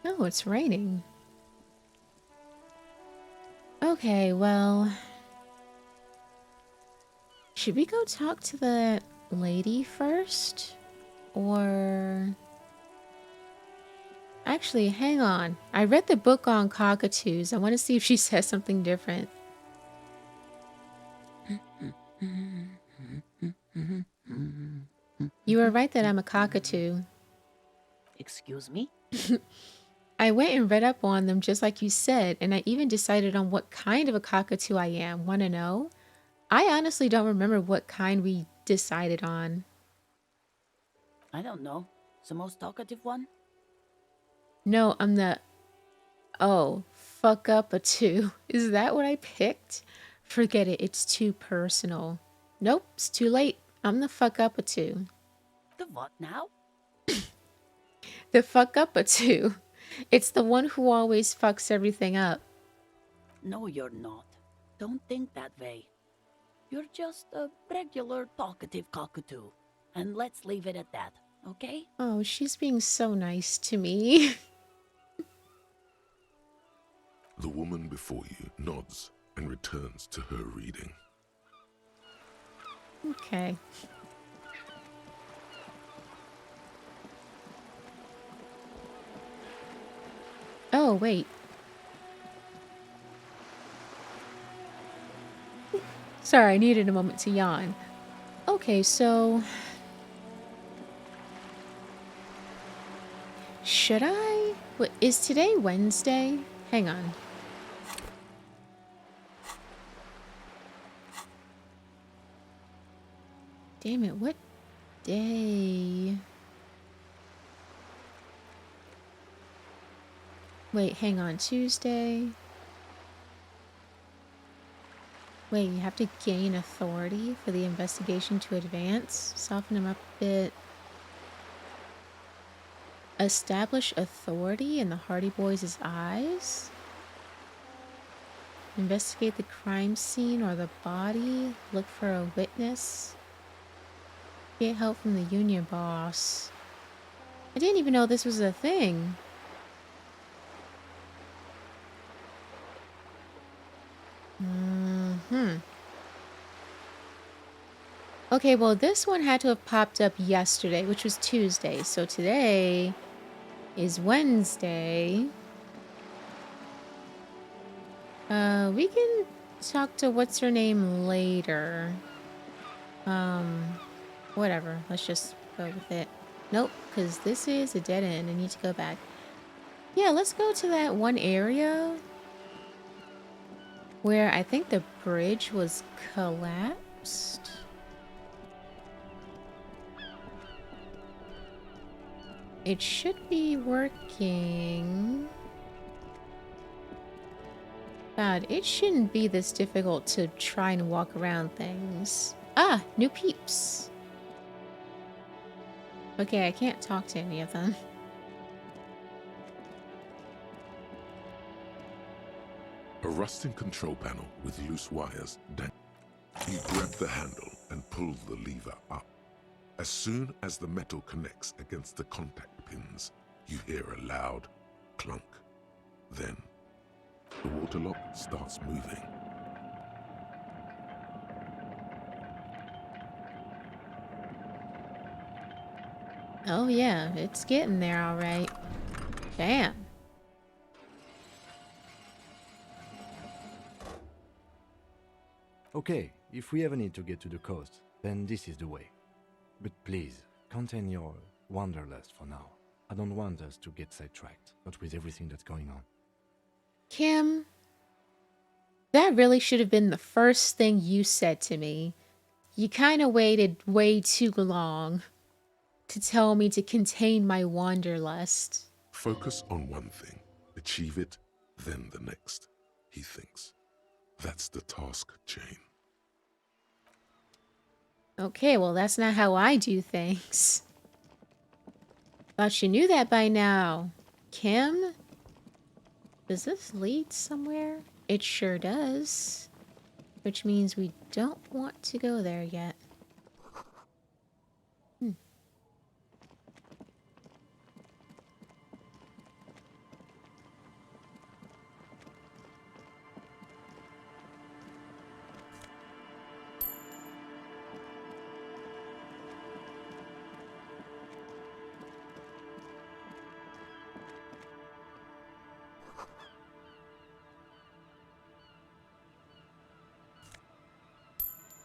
Oh, it's raining. Okay, well... Should we go talk to the lady first? Or... Actually, hang on. I read the book on cockatoos. I want to see if she says something different. You were right that I'm a cockatoo. Excuse me? I went and read up on them just like you said, and I even decided on what kind of a cockatoo I am. Want to know? I honestly don't remember what kind we decided on. I don't know. The most talkative one? No, I'm the... Oh, fuck up a two. Is that what I picked? Forget it, it's too personal. Nope, it's too late. I'm the fuck up a two. The what now? The fuck up a two. It's the one who always fucks everything up. No, you're not. Don't think that way. You're just a regular talkative cockatoo. And let's leave it at that, okay? Oh, she's being so nice to me. The woman before you nods and returns to her reading. Okay. Oh, wait. Sorry, I needed a moment to yawn. Okay, so... Should I? What, is today Wednesday? Hang on. Damn it, what day? Wait, hang on. Tuesday? Wait, you have to gain authority for the investigation to advance? Soften him up a bit. Establish authority in the Hardy Boys' eyes? Investigate the crime scene or the body? Look for a witness? Get help from the union boss. I didn't even know this was a thing. Okay, well, this one had to have popped up yesterday, which was Tuesday. So today is Wednesday. We can talk to what's her name later. Whatever. Let's just go with it. Nope, because this is a dead end. I need to go back. Yeah, let's go to that one area where I think the bridge was collapsed. It should be working. God, it shouldn't be this difficult to try and walk around things. Ah, new peeps. Okay, I can't talk to any of them. A rusting control panel with loose wires dangling. You grab the handle and pull the lever up. As soon as the metal connects against the contact pins, you hear a loud clunk. Then, the water lock starts moving. Oh yeah, it's getting there all right. Damn. Okay, if we ever need to get to the coast, then this is the way. But please, contain your wanderlust for now. I don't want us to get sidetracked, not with everything that's going on. Kim, that really should have been the first thing you said to me. You kind of waited way too long to tell me to contain my wanderlust. Focus on one thing, achieve it, then the next, he thinks. That's the task chain. Okay, well, that's not how I do things. Thought you knew that by now. Kim? Does this lead somewhere? It sure does. Which means we don't want to go there yet.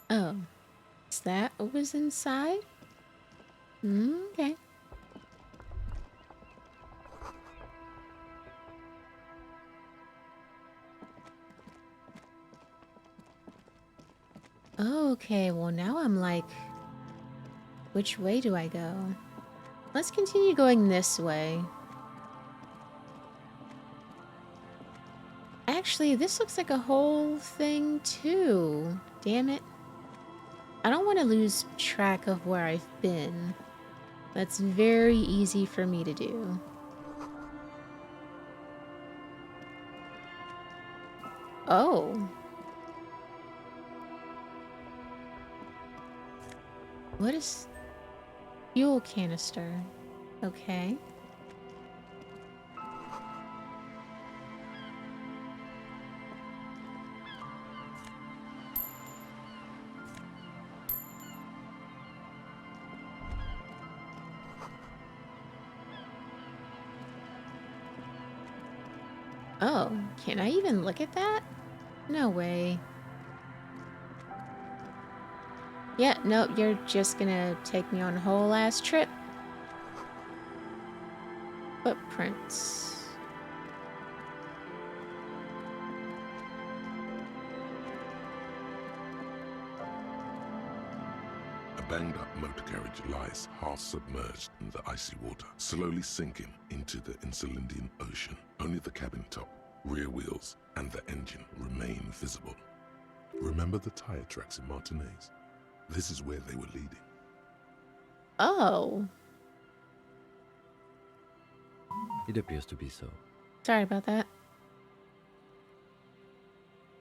Oh, is that what was inside? Okay. Okay, well now I'm like, which way do I go? Let's continue going this way. Actually, this looks like a whole thing too. Damn it. I don't want to lose track of where I've been. That's very easy for me to do. Oh. What is... Fuel canister. Okay. Oh, can I even look at that? No way. Yeah, nope, you're just gonna take me on a whole ass trip. Footprints. A banged-up motor carriage lies half submerged in the icy water, slowly sinking into the Insulindian Ocean. Only the cabin top, rear wheels, and the engine remain visible. Remember the tire tracks in Martinez? This is where they were leading. Oh. It appears to be so. Sorry about that.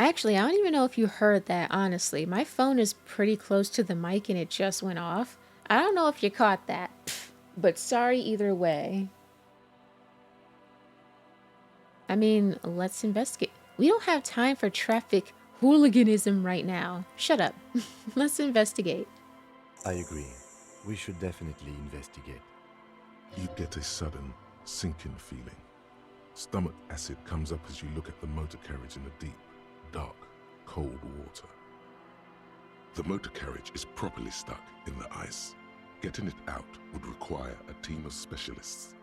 Actually, I don't even know if you heard that, honestly. My phone is pretty close to the mic and it just went off. I don't know if you caught that. But sorry either way. I mean, let's investigate. We don't have time for traffic hooliganism right now. Shut up. Let's investigate. I agree. We should definitely investigate. You get a sudden, sinking feeling. Stomach acid comes up as you look at the motor carriage in the deep, dark, cold water. The motor carriage is properly stuck in the ice. Getting it out would require a team of specialists.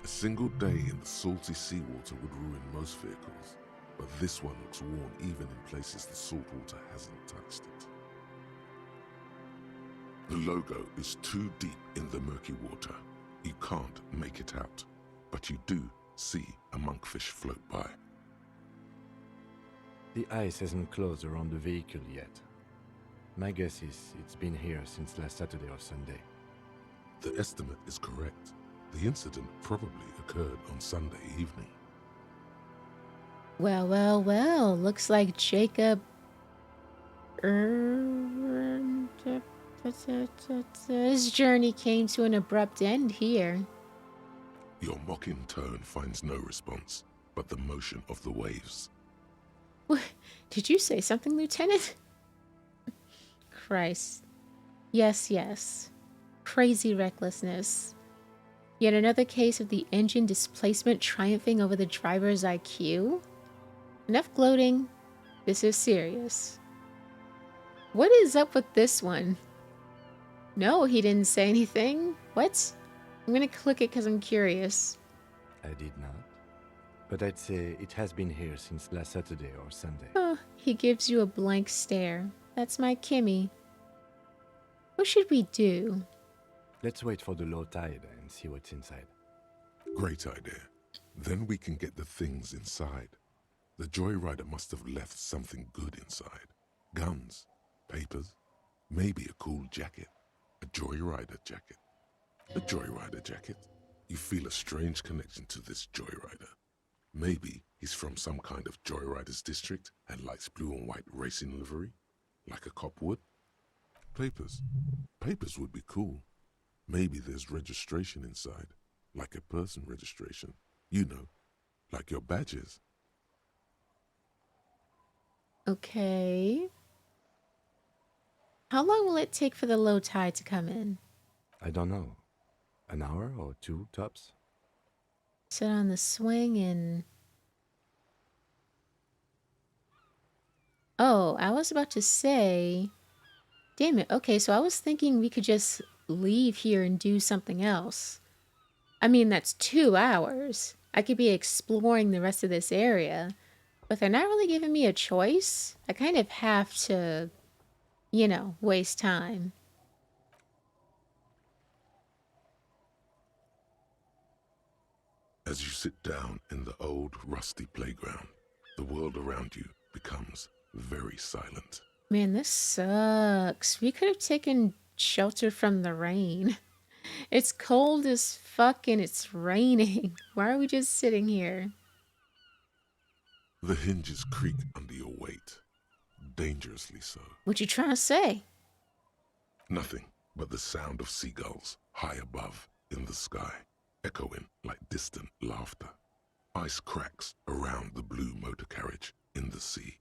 A single day in the salty seawater would ruin most vehicles, but this one looks worn even in places the salt water hasn't touched it. The logo is too deep in the murky water. You can't make it out, but you do see a monkfish float by. The ice hasn't closed around the vehicle yet. My guess is it's been here since last Saturday or Sunday. The estimate is correct. The incident probably occurred on Sunday evening. Well, well, well. Looks like Jacob... His journey came to an abrupt end here. Your mocking tone finds no response, but the motion of the waves. What? Did you say something, Lieutenant? Christ. Yes, yes. Crazy recklessness. Yet another case of the engine displacement triumphing over the driver's IQ? Enough gloating. This is serious. What is up with this one? No, he didn't say anything. What? I'm gonna click it because I'm curious. I did not. But I'd say it has been here since last Saturday or Sunday. Oh, he gives you a blank stare. That's my Kimmy. What should we do? Let's wait for the low tide and see what's inside. Great idea. Then we can get the things inside. The joyrider must have left something good inside. Guns, papers, maybe a cool jacket. A joyrider jacket. A joyrider jacket. You feel a strange connection to this joyrider. Maybe he's from some kind of joyriders district and likes blue and white racing livery, like a cop would. Papers. Papers would be cool. Maybe there's registration inside, like a person registration. You know, like your badges. Okay. How long will it take for the low tide to come in? I don't know. An hour or two, tops? Sit on the swing and... Oh, I was about to say... Damn it. Okay, so I was thinking we could just leave here and do something else. I mean, that's 2 hours. I could be exploring the rest of this area, but they're not really giving me a choice. I kind of have to, waste time. As you sit down in the old, rusty playground, the world around you becomes very silent. Man, this sucks. We could have taken shelter from the rain. It's cold as fuck and it's raining. Why are we just sitting here? The hinges creak under your weight, dangerously so. What you trying to say? Nothing but the sound of seagulls high above in the sky, echoing like distant laughter. Ice cracks around the blue motor carriage in the sea.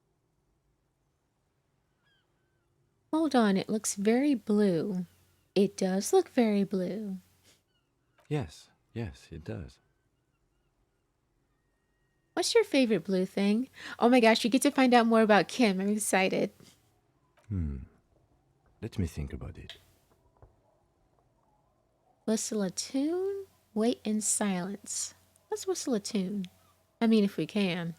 Hold on, it looks very blue. It does look very blue. Yes, it does. What's your favorite blue thing? Oh my gosh, you get to find out more about Kim. I'm excited. Let me think about it. Whistle a tune, wait in silence. Let's whistle a tune. I mean, if we can.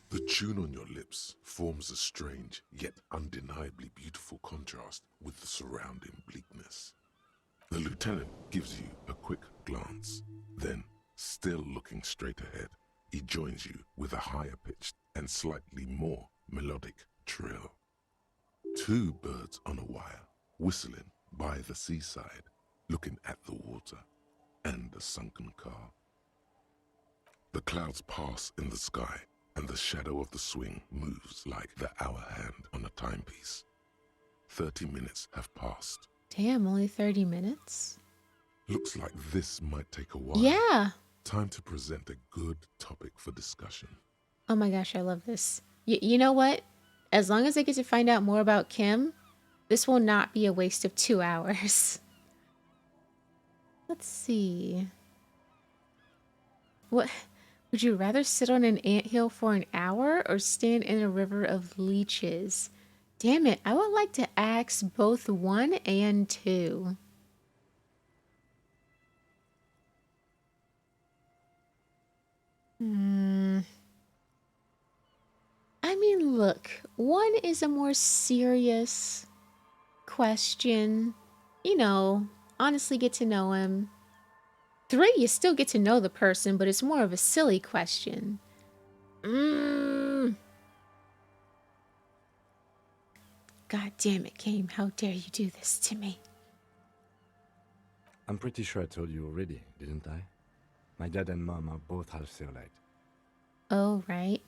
The tune on your lips forms a strange yet undeniably beautiful contrast with the surrounding bleakness. The lieutenant gives you a quick glance, then, still looking straight ahead, he joins you with a higher pitched and slightly more melodic trill. Two birds on a wire, whistling by the seaside, looking at the water and the sunken car. The clouds pass in the sky, and the shadow of the swing moves like the hour hand on a timepiece. 30 minutes have passed. Damn, only 30 minutes? Looks like this might take a while. Yeah. Time to present a good topic for discussion. Oh my gosh, I love this. You know what? As long as I get to find out more about Kim, this will not be a waste of 2 hours. Let's see. What? Would you rather sit on an anthill for an hour or stand in a river of leeches? Damn it, I would like to ask both 1 and 2. I mean, look, 1 is a more serious question. Honestly get to know him. 3, you still get to know the person, but it's more of a silly question. God damn it, Game. How dare you do this to me? I'm pretty sure I told you already, didn't I? My dad and mom are both half Celite. Oh, right.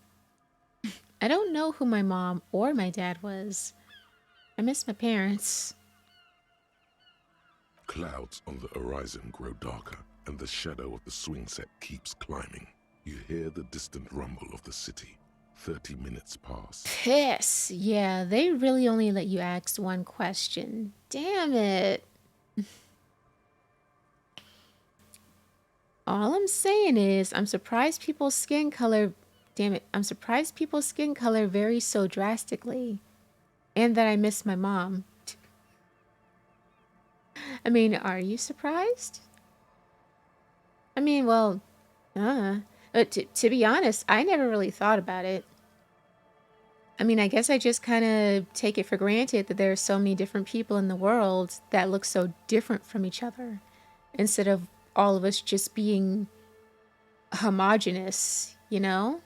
I don't know who my mom or my dad was. I miss my parents. Clouds on the horizon grow darker, and the shadow of the swing set keeps climbing. You hear the distant rumble of the city. 30 minutes pass. Piss. Yeah, they really only let you ask 1 question. Damn it. All I'm saying is, I'm surprised people's skin color... Damn it. I'm surprised people's skin color varies so drastically. And that I miss my mom. I mean, are you surprised? I mean, well... to be honest, I never really thought about it. I mean, I guess I just kind of take it for granted that there are so many different people in the world that look so different from each other, instead of all of us just being homogenous, you know?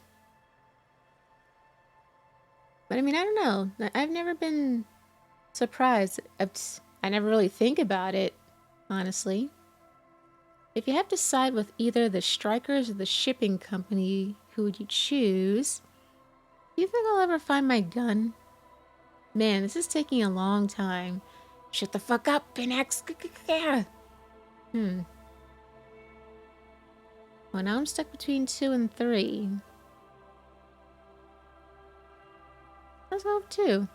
But I mean, I don't know. I've never been surprised. I never really think about it, honestly. If you have to side with either the strikers or the shipping company, who would you choose? Do you think I'll ever find my gun? Man, this is taking a long time. Shut the fuck up, Pinax. Well, now I'm stuck between 2 and 3. Let's go with 2.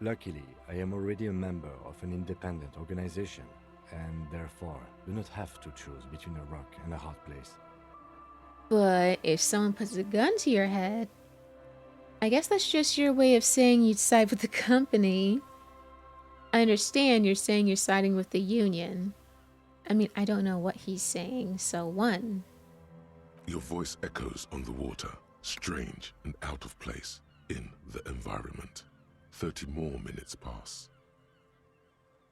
Luckily, I am already a member of an independent organization, and therefore do not have to choose between a rock and a hard place. But if someone puts a gun to your head... I guess that's just your way of saying you'd side with the company. I understand you're saying you're siding with the union. I mean, I don't know what he's saying, so one. Your voice echoes on the water, strange and out of place in the environment. 30 more minutes pass.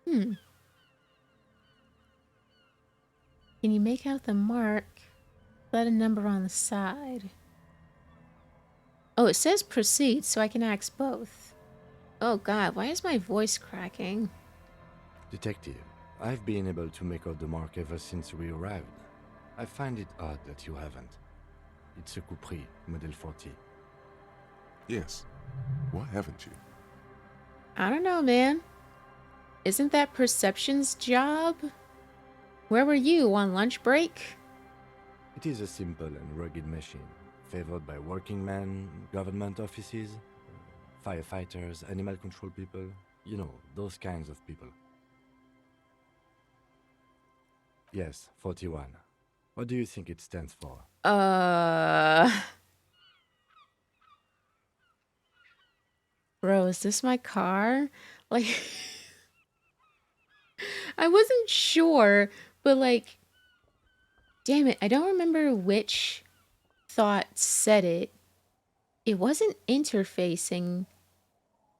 Can you make out the mark? Let a number on the side. Oh, it says proceed, so I can ask both. Oh god, why is my voice cracking? Detective, I've been able to make out the mark ever since we arrived. I find it odd that you haven't. It's a Coupri, Model 40. Yes. Why haven't you? I don't know, man. Isn't that Perception's job? Where were you, on lunch break? It is a simple and rugged machine, favored by working men, government offices, firefighters, animal control people, you know, those kinds of people. Yes, 41. What do you think it stands for? Bro, is this my car? Like, I wasn't sure, but like, damn it, I don't remember which thought said it. It wasn't interfacing.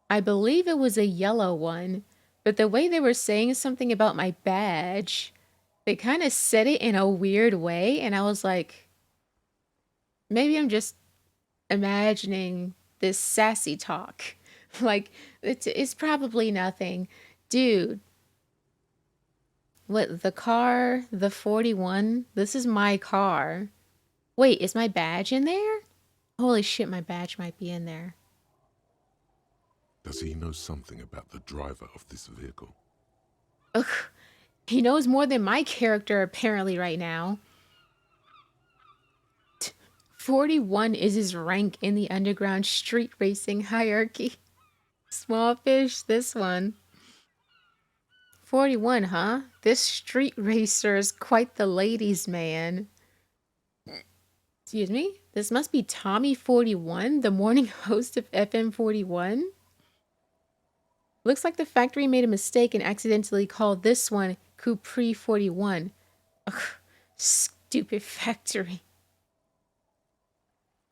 I believe it was a yellow one, but the way they were saying something about my badge, they kind of said it in a weird way, and I was like, maybe I'm just imagining this sassy talk. Like, it's probably nothing. Dude, what, the car, the 41? This is my car. Wait, is my badge in there? Holy shit, my badge might be in there. Does he know something about the driver of this vehicle? Ugh, he knows more than my character apparently right now. 41 is his rank in the underground street racing hierarchy. Small fish, this one. 41, huh? This street racer is quite the ladies' man. Excuse me? This must be Tommy 41, the morning host of FM 41? Looks like the factory made a mistake and accidentally called this one Coupri 41. Ugh, stupid factory.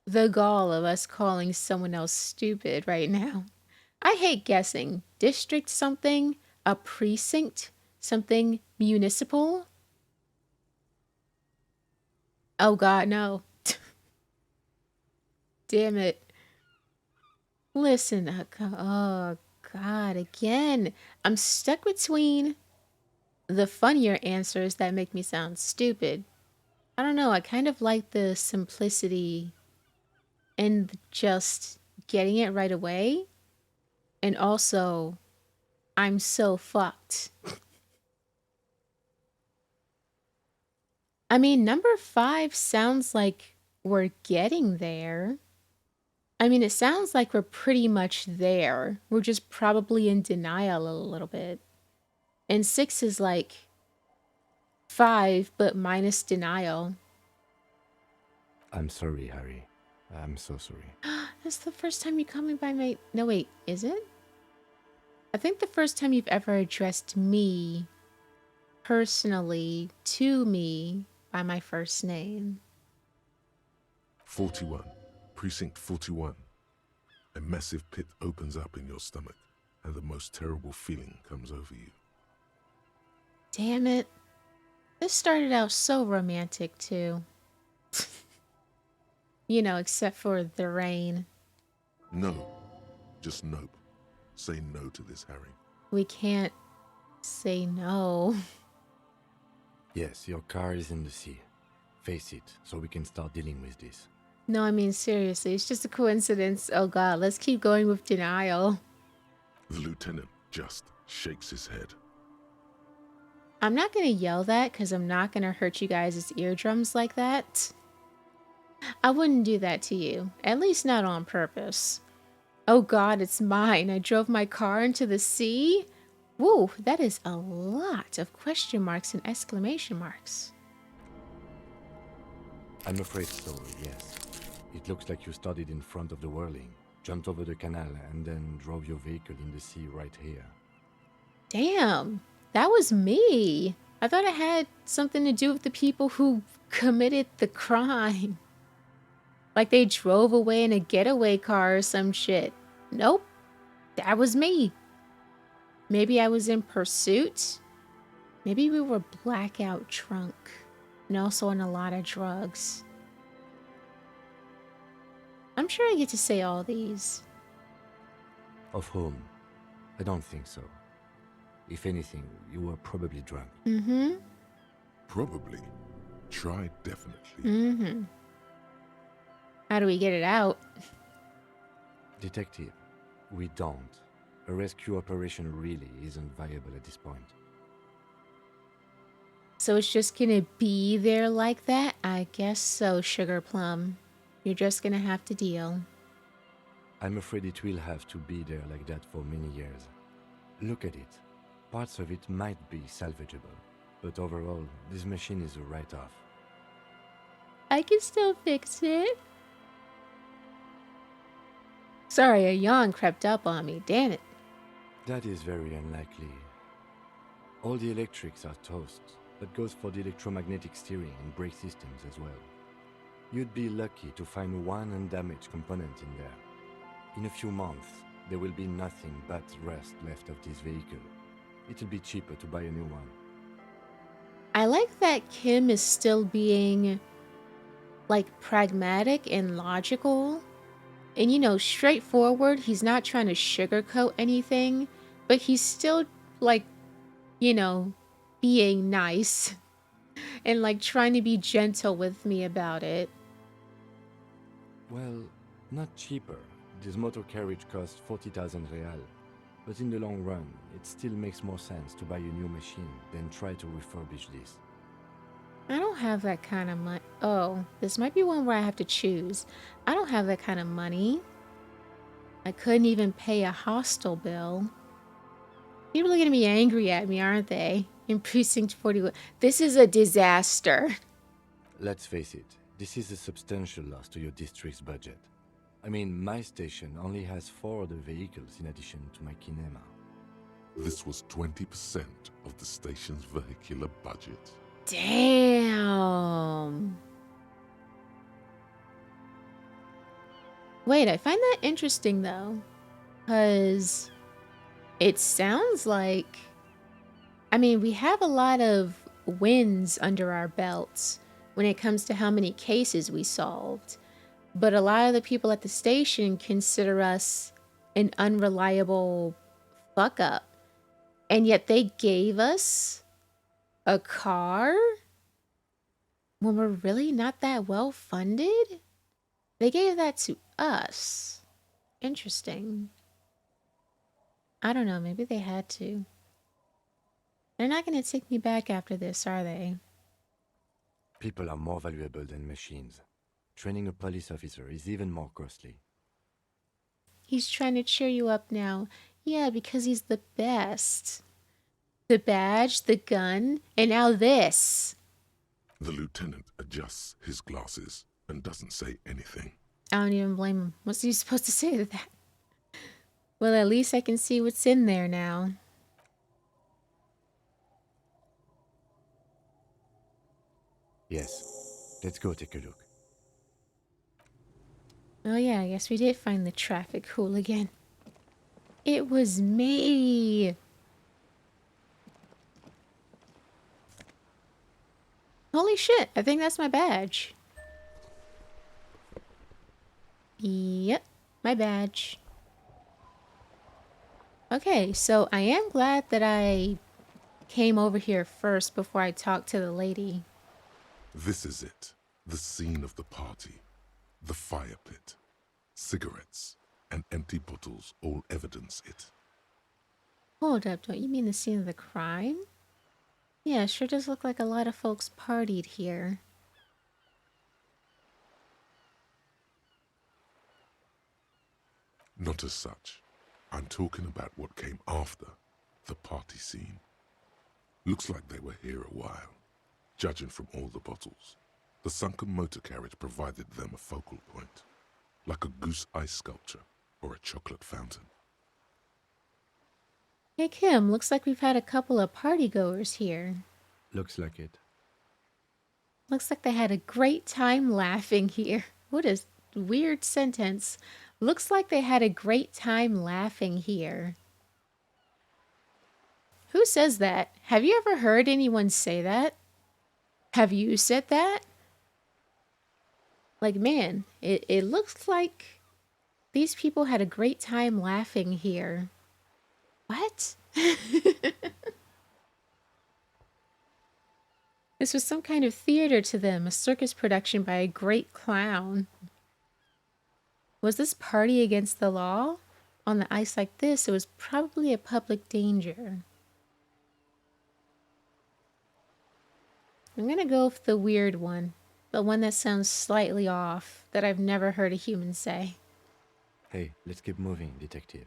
The gall of us calling someone else stupid right now. I hate guessing. District something? A precinct? Something municipal? Oh god, no. Damn it. Listen, oh god, again. I'm stuck between the funnier answers that make me sound stupid. I don't know, I kind of like the simplicity and just getting it right away. And also, I'm so fucked. I mean, number 5 sounds like we're getting there. I mean, it sounds like we're pretty much there. We're just probably in denial a little bit. And 6 is like 5, but minus denial. I'm sorry, Harry. I'm so sorry. That's the first time you call me by my... No, wait, is it? I think the first time you've ever addressed me personally to me by my first name. 41. Precinct 41. A massive pit opens up in your stomach, and the most terrible feeling comes over you. Damn it. This started out so romantic, too. You know, except for the rain. No. Just nope. Say no to this, Harry. We can't say no. Yes, your car is in the sea. Face it, so we can start dealing with this. No, I mean, seriously, it's just a coincidence. Oh god, let's keep going with denial. The lieutenant just shakes his head. I'm not gonna yell that because I'm not gonna hurt you guys' eardrums like that. I wouldn't do that to you. At least not on purpose. Oh god, it's mine. I drove my car into the sea? Whoa, that is a lot of question marks and exclamation marks. I'm afraid so, yes. It looks like you started in front of the whirling. Jumped over the canal and then drove your vehicle in the sea right here. Damn, that was me. I thought it had something to do with the people who committed the crime. Like they drove away in a getaway car or some shit. Nope, that was me. Maybe I was in pursuit. Maybe we were blackout drunk and also on a lot of drugs. I'm sure I get to say all these. Of whom? I don't think so. If anything, you were probably drunk. Mm-hmm. Probably. Try definitely. Mm-hmm. How do we get it out? Detective, we don't. A rescue operation really isn't viable at this point. So it's just gonna be there like that? I guess so, Sugar Plum. You're just gonna have to deal. I'm afraid it will have to be there like that for many years. Look at it. Parts of it might be salvageable, but overall, this machine is a write-off. I can still fix it. Sorry, a yawn crept up on me. Damn it. That is very unlikely. All the electrics are toast. That goes for the electromagnetic steering and brake systems as well. You'd be lucky to find one undamaged component in there. In a few months, there will be nothing but rust left of this vehicle. It'll be cheaper to buy a new one. I like that Kim is still being, like, pragmatic and logical. And, you know, straightforward. He's not trying to sugarcoat anything. But he's still, like, you know, being nice. And, like, trying to be gentle with me about it. Well, not cheaper. This motor carriage costs 40,000 real. But in the long run, it still makes more sense to buy a new machine than try to refurbish this. I don't have that kind of money. Oh, this might be one where I have to choose. I don't have that kind of money. I couldn't even pay a hostel bill. People are going to be angry at me, aren't they? In Precinct 41. This is a disaster. Let's face it, this is a substantial loss to your district's budget. I mean, my station only has 4 other vehicles in addition to my kinema. This was 20% of the station's vehicular budget. Damn. Wait, I find that interesting though. Because it sounds like, I mean, we have a lot of wins under our belts when it comes to how many cases we solved. But a lot of the people at the station consider us an unreliable fuck up. And yet they gave us a car when we're really not that well funded? They gave that to us. Interesting. I don't know, maybe they had to. They're not going to take me back after this, are they? People are more valuable than machines. Training a police officer is even more costly. He's trying to cheer you up now. Yeah, because he's the best. The badge, the gun, and now this. The lieutenant adjusts his glasses and doesn't say anything. I don't even blame him. What's he supposed to say to that? Well, at least I can see what's in there now. Yes, let's go take a look. Oh yeah, I guess we did find the traffic hooligan. It was me. Holy shit, I think that's my badge. Yep, my badge. Okay, so I am glad that I came over here first before I talked to the lady. This is it. The scene of the party. The fire pit. Cigarettes and empty bottles all evidence it. Hold up, don't you mean the scene of the crime? Yeah, sure does look like a lot of folks partied here. Not as such. I'm talking about what came after the party scene. Looks like they were here a while, judging from all the bottles. The sunken motor carriage provided them a focal point, like a goose ice sculpture or a chocolate fountain. Hey Kim, looks like we've had a couple of partygoers here. Looks like it. Looks like they had a great time laughing here. What a weird sentence. Looks like they had a great time laughing here. Who says that? Have you ever heard anyone say that? Have you said that? Like, man, it looks like these people had a great time laughing here. What? This was some kind of theater to them, a circus production by a great clown. Was this party against the law? On the ice like this, it was probably a public danger. I'm gonna go with the weird one. The one that sounds slightly off, that I've never heard a human say. Hey, let's keep moving, detective.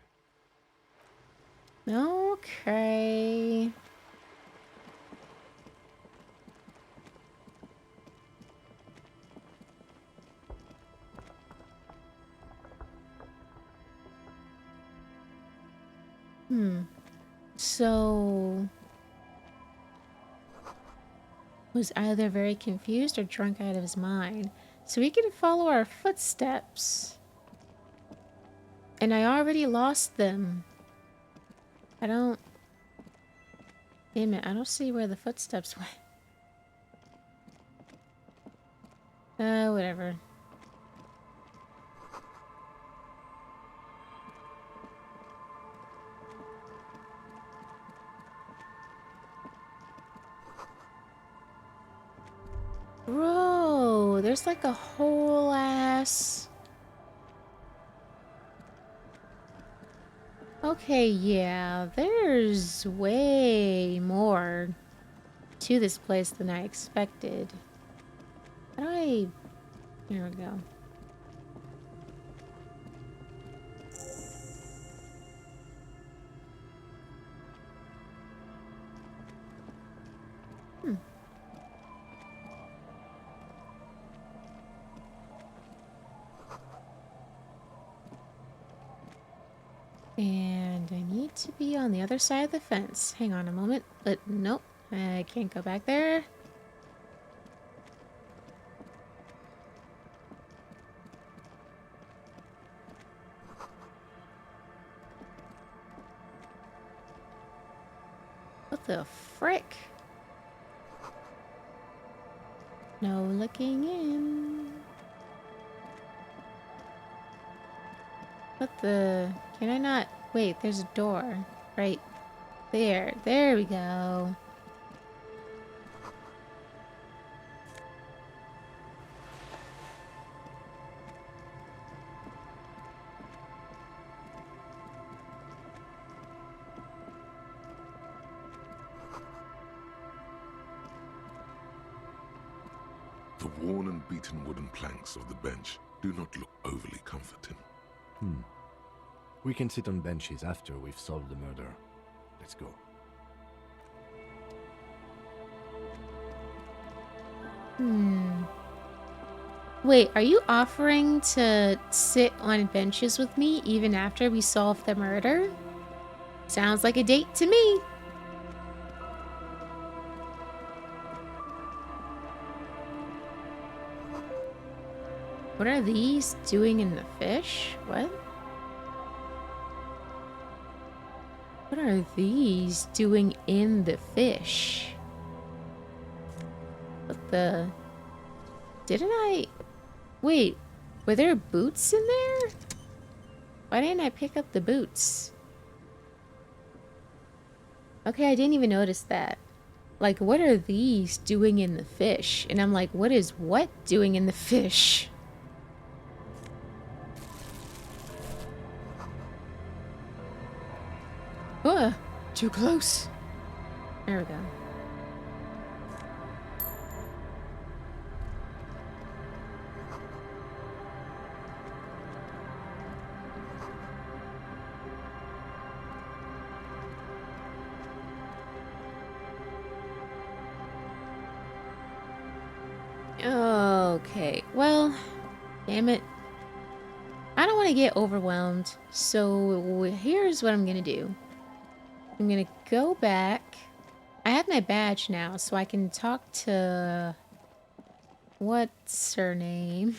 Okay. So... was either very confused or drunk out of his mind. So we can follow our footsteps. And I already lost them. I don't... Damn it, I don't see where the footsteps went. Whatever. Bro, there's like a whole ass... Okay, yeah, there's way more to this place than I expected. How do I... Here we go. And I need to be on the other side of the fence. Hang on a moment. But nope, I can't go back there. What the frick? No looking in. What the... Can I not... Wait, there's a door. Right there. There we go. The worn and beaten wooden planks of the bench do not look overly comforting. We can sit on benches after we've solved the murder. Let's go. Wait, are you offering to sit on benches with me even after we solve the murder? Sounds like a date to me. What are these doing in the fish? What? What are these doing in the fish? What the... Didn't I... Wait, were there boots in there? Why didn't I pick up the boots? Okay, I didn't even notice that. Like, what are these doing in the fish? And I'm like, what is what doing in the fish? Too close. There we go. Okay, well, damn it. I don't want to get overwhelmed. So here's what I'm going to do. I'm going to go back. I have my badge now, so I can talk to... What's her name?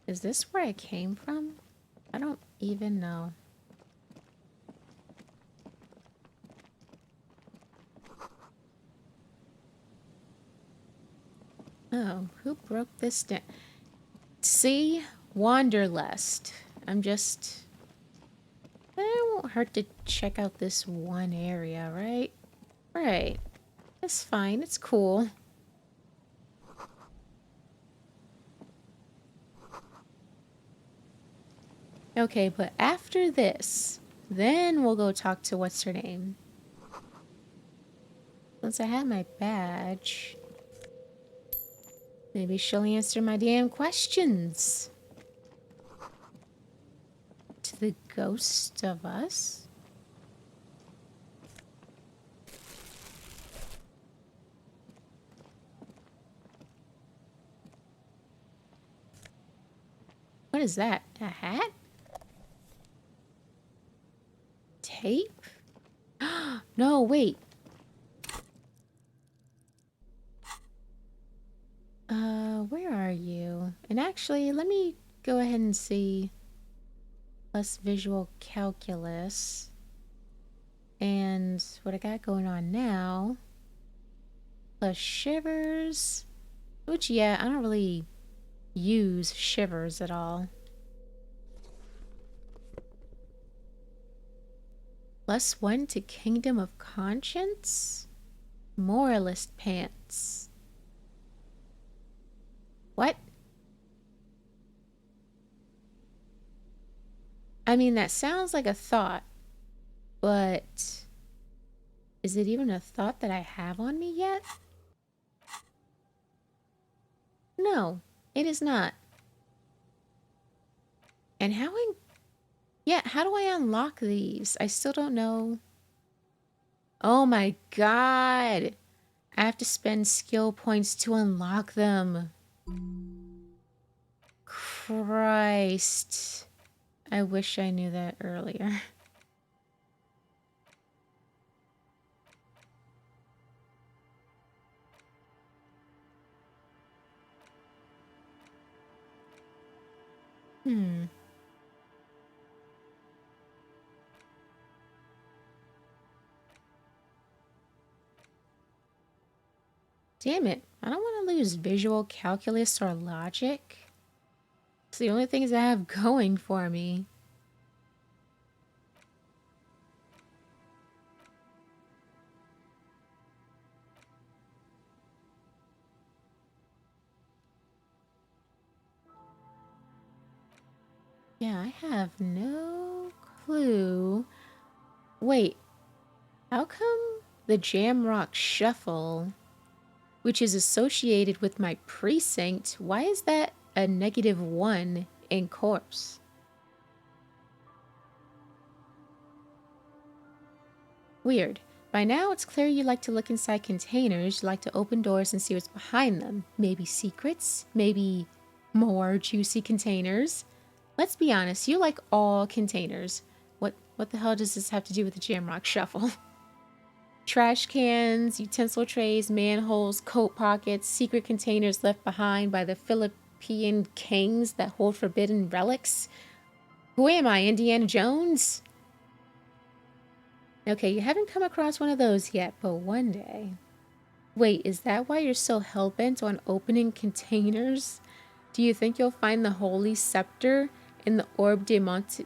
Is this where I came from? I don't even know. Oh, who broke this down? See? Wanderlust. I'm just... It won't hurt to check out this one area, right? Right. It's fine. It's cool. Okay, but after this, then we'll go talk to what's her name. Since I have my badge, maybe she'll answer my damn questions. To the ghost of us? What is that? A hat? Tape? No, wait. Where are you? And actually, let me go ahead and see. Plus visual calculus. And what I got going on now. Plus shivers. Which, yeah, I don't really use shivers at all. +1 to Kingdom of Conscience? Moralist pants. What? I mean, that sounds like a thought, but is it even a thought that I have on me yet? No, it is not. And how how do I unlock these? I still don't know. Oh my god. I have to spend skill points to unlock them. Christ. I wish I knew that earlier. Damn it. I don't want to lose visual calculus or logic. It's the only things I have going for me. Yeah, I have no clue. Wait, how come the Jamrock Shuffle, which is associated with my precinct, why is that a -1 in corpse? Weird. By now, it's clear you like to look inside containers, you like to open doors and see what's behind them. Maybe secrets, maybe more juicy containers. Let's be honest, you like all containers. What the hell does this have to do with the Jamrock Shuffle? Trash cans, utensil trays, manholes, coat pockets, secret containers left behind by the Philippine kings that hold forbidden relics. Who am I, Indiana Jones? Okay, you haven't come across one of those yet, but one day. Wait, is that why you're so hell-bent on opening containers? Do you think you'll find the Holy Scepter in the Orbe de Montagine?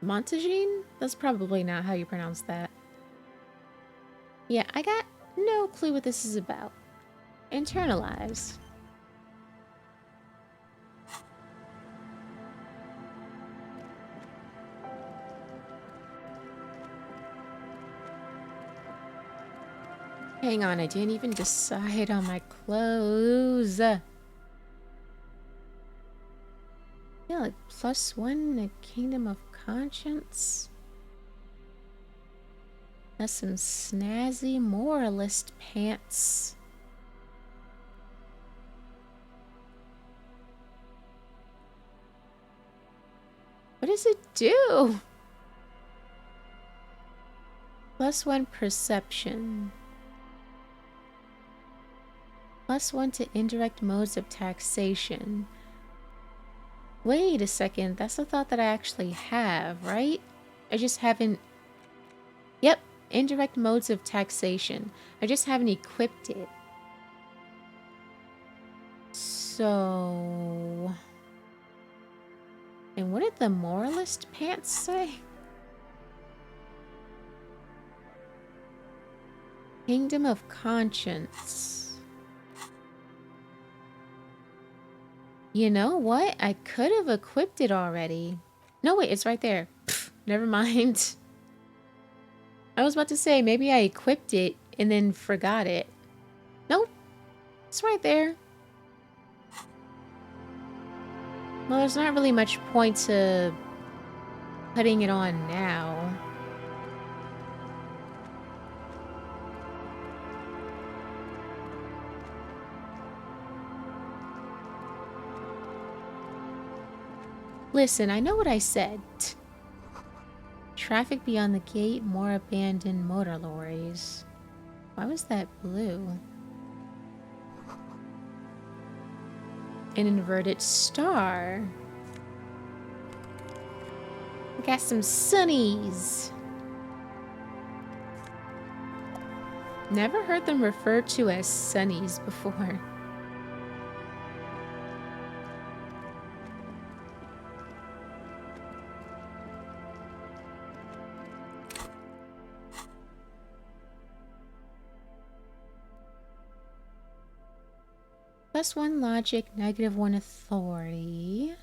Montagine? That's probably not how you pronounce that. Yeah, I got no clue what this is about. Internalize. Hang on, I didn't even decide on my clothes. Yeah, like +1 in the Kingdom of Conscience. That's some snazzy moralist pants. What does it do? +1 perception. +1 to indirect modes of taxation. Wait a second, that's a thought that I actually have, right? I just haven't... Yep, indirect modes of taxation. I just haven't equipped it. So... And what did the moralist pants say? Kingdom of Conscience. You know what? I could have equipped it already. No, wait, it's right there. Pfft, never mind. I was about to say, maybe I equipped it and then forgot it. Nope. It's right there. Well, there's not really much point to putting it on now. Listen, I know what I said. Traffic beyond the gate, more abandoned motor lorries. Why was that blue? An inverted star. We got some sunnies. Never heard them referred to as sunnies before. +1 logic, -1 authority.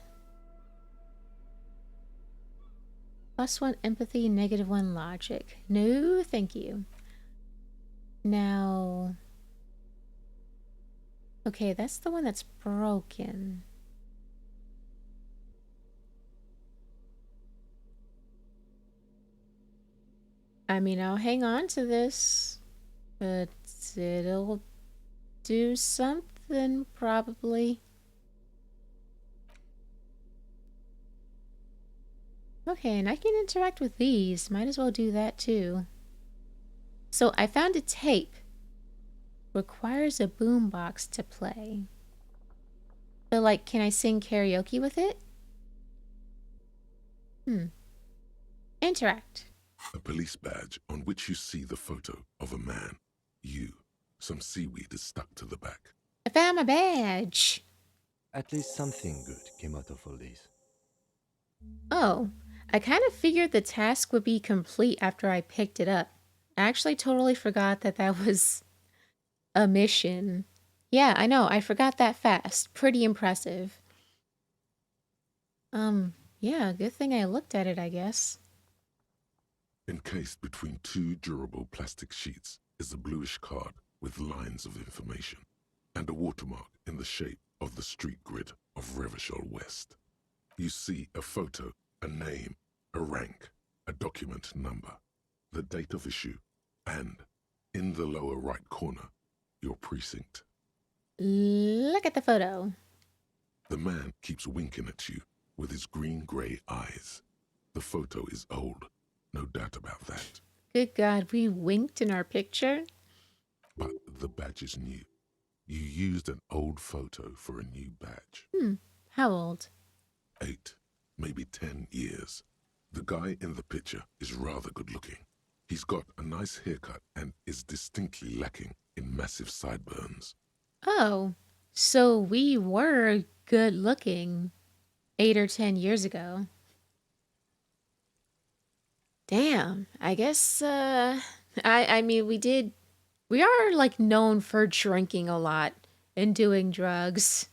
+1 empathy, -1 logic. No, thank you. Now... Okay, that's the one that's broken. I mean, I'll hang on to this, but it'll do something, probably. Okay, and I can interact with these. Might as well do that too. So I found a tape. Requires a boombox to play. But like, can I sing karaoke with it? Interact. A police badge on which you see the photo of a man. You. Some seaweed is stuck to the back. I found my badge. At least something good came out of all this. Oh, I kind of figured the task would be complete after I picked it up. I actually totally forgot that that was a mission. Yeah, I know, I forgot that fast. Pretty impressive. Yeah, good thing I looked at it, I guess. Encased between two durable plastic sheets is a bluish card with lines of information and a watermark in the shape of the street grid of Revachol West. You see a photo, a name, a rank, a document number, the date of issue, and, in the lower right corner, your precinct. Look at the photo. The man keeps winking at you with his green-gray eyes. The photo is old, no doubt about that. Good God, we winked in our picture? But the badge is new. You used an old photo for a new badge. How old? 8, maybe 10 years. The guy in the picture is rather good looking. He's got a nice haircut and is distinctly lacking in massive sideburns. Oh, so we were good looking 8 or 10 years ago. Damn, I guess, I mean, we are, like, known for drinking a lot and doing drugs.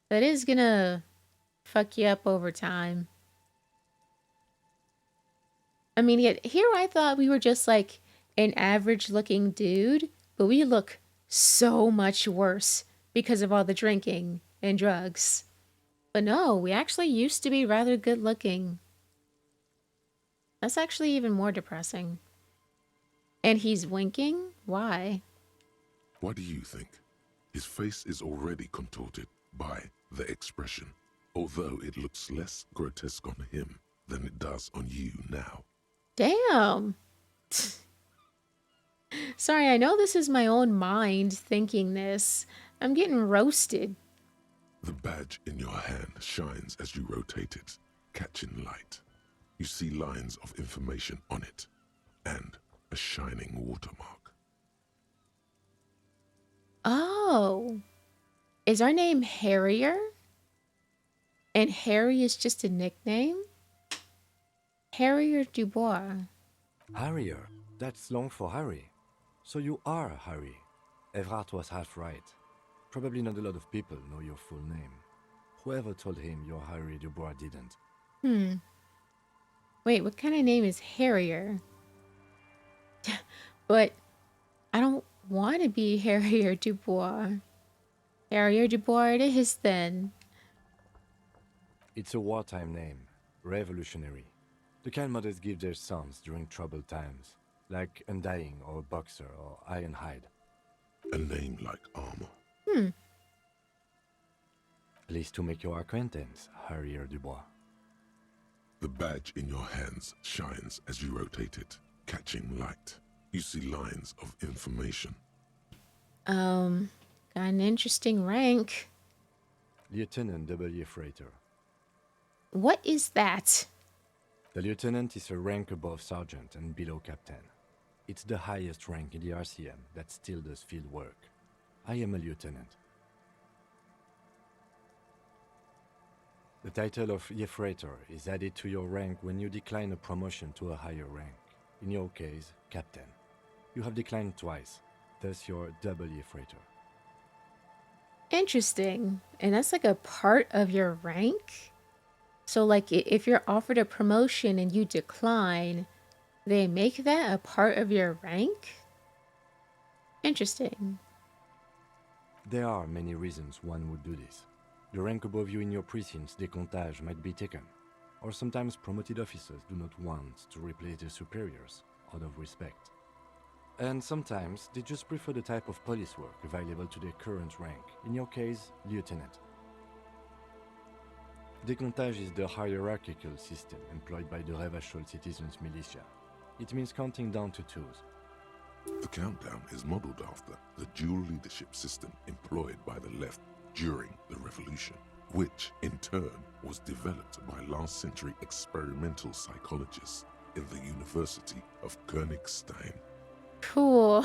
That is gonna fuck you up over time. I mean, yet here I thought we were just, like, an average-looking dude, but we look so much worse because of all the drinking and drugs. But no, we actually used to be rather good-looking. That's actually even more depressing. And he's winking? Why? What do you think? His face is already contorted by the expression, although it looks less grotesque on him than it does on you now. Damn. Sorry, I know this is my own mind thinking this. I'm getting roasted. The badge in your hand shines as you rotate it, catching light. You see lines of information on it, and a shining watermark. Oh. Is our name Harrier? And Harry is just a nickname? Harrier Dubois. Harrier. That's long for Harry. So you are Harry. Everard was half right. Probably not a lot of people know your full name. Whoever told him you're Harry Dubois didn't. Wait, what kind of name is Harrier? But I don't want to be Harrier Dubois. Harrier Dubois it is then. It's a wartime name. Revolutionary. The kind mothers give their sons during troubled times. Like Undying or Boxer or Ironhide. A name like armor. Pleased to make your acquaintance, Harrier Dubois. The badge in your hands shines as you rotate it, catching light. You see lines of information. Got an interesting rank. Lieutenant W. Freighter. What is that? The lieutenant is a rank above sergeant and below captain. It's the highest rank in the RCM that still does field work. I am a lieutenant. The title of Freighter is added to your rank when you decline a promotion to a higher rank. In your case, captain. You have declined twice, thus you're W. Freighter. Interesting. And that's like a part of your rank? So like if you're offered a promotion and you decline, they make that a part of your rank? Interesting. There are many reasons one would do this. The rank above you in your precinct's décomptage might be taken, or sometimes promoted officers do not want to replace their superiors out of respect. And sometimes they just prefer the type of police work available to their current rank, in your case, lieutenant. Décomptage is the hierarchical system employed by the Revachol Citizens Militia. It means counting down to twos. The countdown is modeled after the dual leadership system employed by the left during the revolution, which in turn was developed by last century experimental psychologists in the University of Königstein. Cool.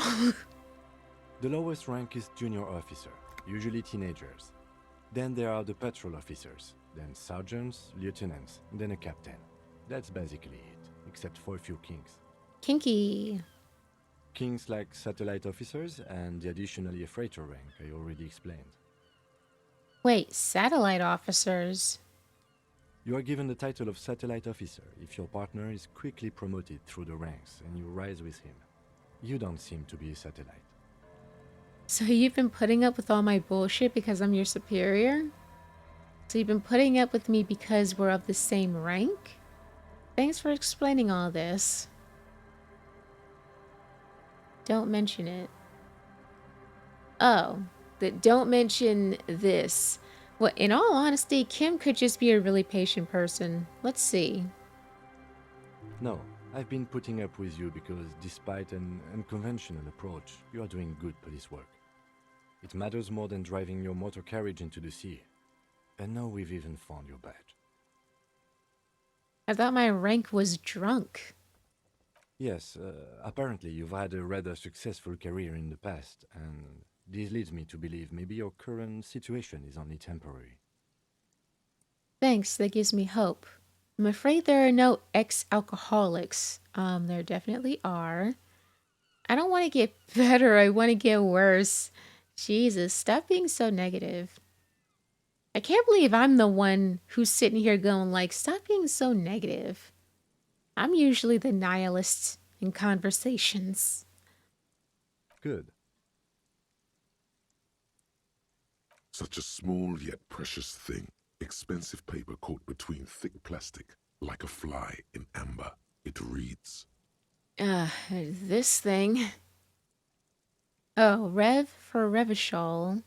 The lowest rank is junior officer, usually teenagers. Then there are the patrol officers, then sergeants, lieutenants, then a captain. That's basically it, except for a few kings. Kinky. Kings like satellite officers and the additional freighter rank I already explained. Wait, satellite officers? You are given the title of satellite officer if your partner is quickly promoted through the ranks and you rise with him. You don't seem to be a satellite. So you've been putting up with all my bullshit because I'm your superior? So you've been putting up with me because we're of the same rank? Thanks for explaining all this. Don't mention it. Oh, don't mention this. Well, in all honesty, Kim could just be a really patient person. Let's see. No, I've been putting up with you because despite an unconventional approach, you are doing good police work. It matters more than driving your motor carriage into the sea. And now we've even found your badge. I thought my rank was drunk. Yes, apparently you've had a rather successful career in the past, and this leads me to believe maybe your current situation is only temporary. Thanks, that gives me hope. I'm afraid there are no ex-alcoholics. There definitely are. I don't want to get better, I want to get worse. Jesus, stop being so negative. I can't believe I'm the one who's sitting here going like, stop being so negative. I'm usually the nihilist in conversations. Good. Such a small yet precious thing. Expensive paper caught between thick plastic, like a fly in amber. It reads. This thing. Oh, Rev for Revachol.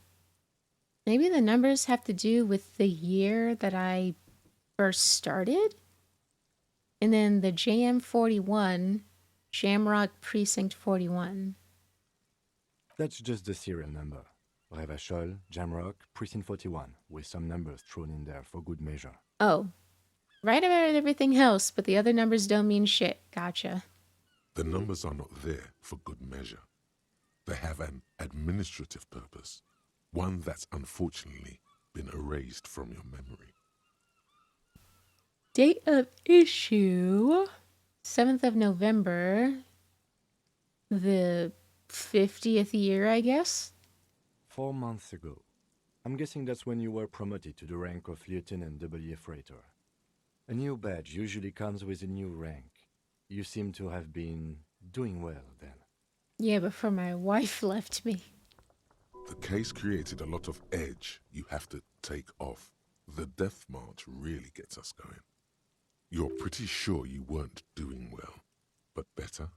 Maybe the numbers have to do with the year that I first started? And then the JM41, Jamrock Precinct 41. That's just the serial number. Revachol, Jamrock, Precinct 41, with some numbers thrown in there for good measure. Oh, right about everything else, but the other numbers don't mean shit. Gotcha. The numbers are not there for good measure. They have an administrative purpose, one that's unfortunately been erased from your memory. Date of issue 7th of November. The 50th year, I guess? 4 months ago. I'm guessing that's when you were promoted to the rank of Lieutenant W. Freighter. A new badge usually comes with a new rank. You seem to have been doing well then. Yeah, before my wife left me. The case created a lot of edge you have to take off. The death march really gets us going. You're pretty sure you weren't doing well, but better?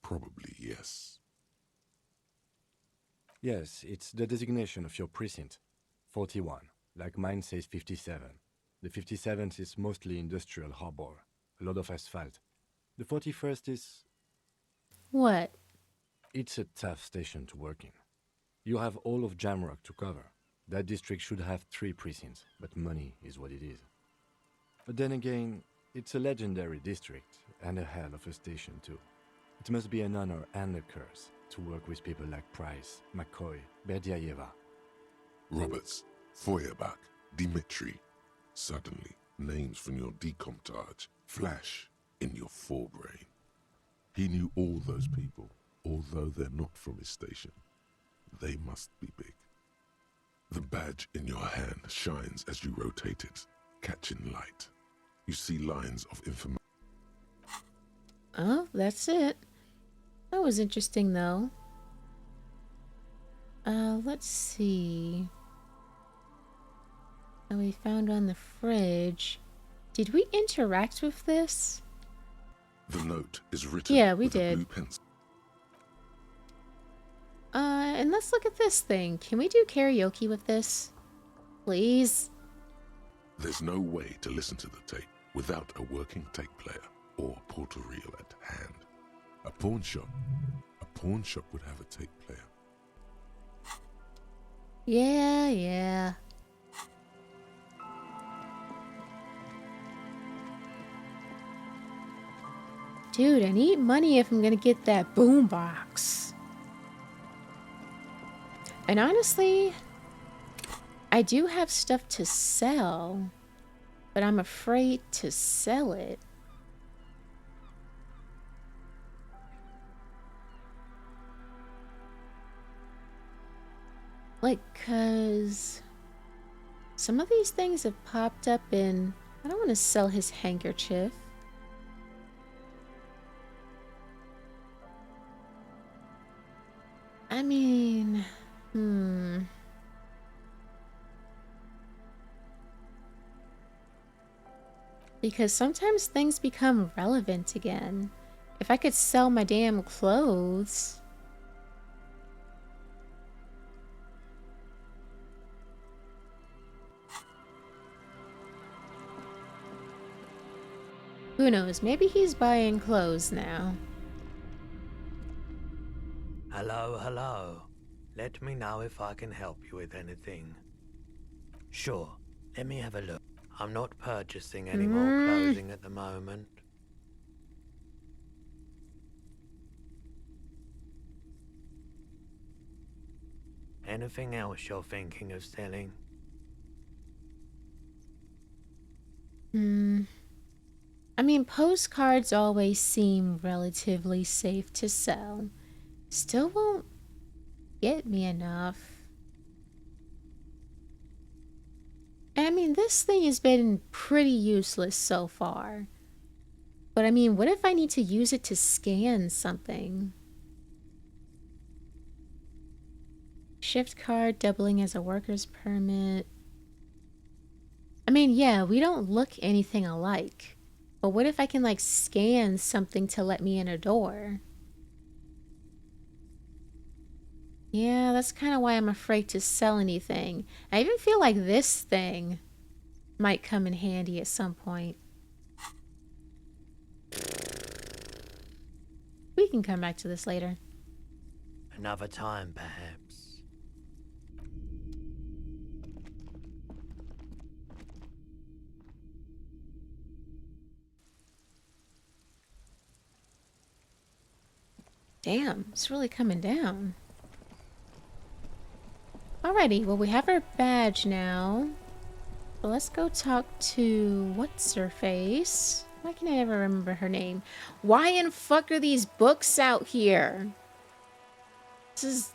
Probably yes. Yes, it's the designation of your precinct. 41, like mine says 57. The 57th is mostly industrial harbor, a lot of asphalt. The 41st is... What? It's a tough station to work in. You have all of Jamrock to cover. That district should have 3 precincts, but money is what it is. But then again, it's a legendary district, and a hell of a station too. It must be an honor and a curse to work with people like Price, McCoy, Berdiaeva. Roberts, Feuerbach, Dimitri. Suddenly, names from your decomptage flash in your forebrain. He knew all those people, although they're not from his station. They must be big. The badge in your hand shines as you rotate it, catching light. You see lines of information. Oh, that's it. That was interesting, though. Let's see. Oh, we found on the fridge. Did we interact with this? The note is written Yeah, we with did. a blue pencil. And let's look at this thing. Can we do karaoke with this? Please? There's no way to listen to the tape without a working tape player or portal reel at hand. A pawn shop would have a tape player. Yeah. Dude, I need money if I'm gonna get that boombox. And honestly, I do have stuff to sell, but I'm afraid to sell it. Like, cause some of these things have popped up in... I don't want to sell his handkerchief. I mean... Because sometimes things become relevant again. If I could sell my damn clothes... Who knows, maybe he's buying clothes now. Hello. Let me know if I can help you with anything. Sure, let me have a look. I'm not purchasing any more clothing at the moment. Anything else you're thinking of selling? I mean, postcards always seem relatively safe to sell. Still won't get me enough. I mean, this thing has been pretty useless so far. But I mean, what if I need to use it to scan something? Shift card doubling as a worker's permit. I mean, yeah, we don't look anything alike. But what if I can, like, scan something to let me in a door? Yeah, that's kind of why I'm afraid to sell anything. I even feel like this thing might come in handy at some point. can come back to this later. Another time, perhaps. Damn, it's really coming down. Alrighty, well we have our badge now. So let's go talk to what's-her-face. Why can I never remember her name? Why in fuck are these books out here? This is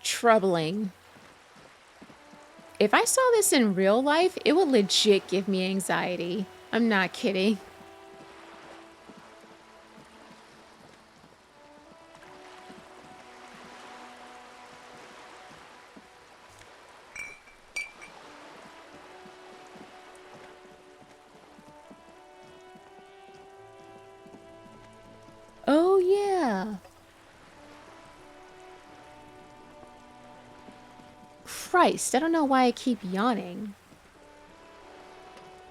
troubling. If I saw this in real life, it would legit give me anxiety. I'm not kidding. Oh, yeah. Christ, I don't know why I keep yawning.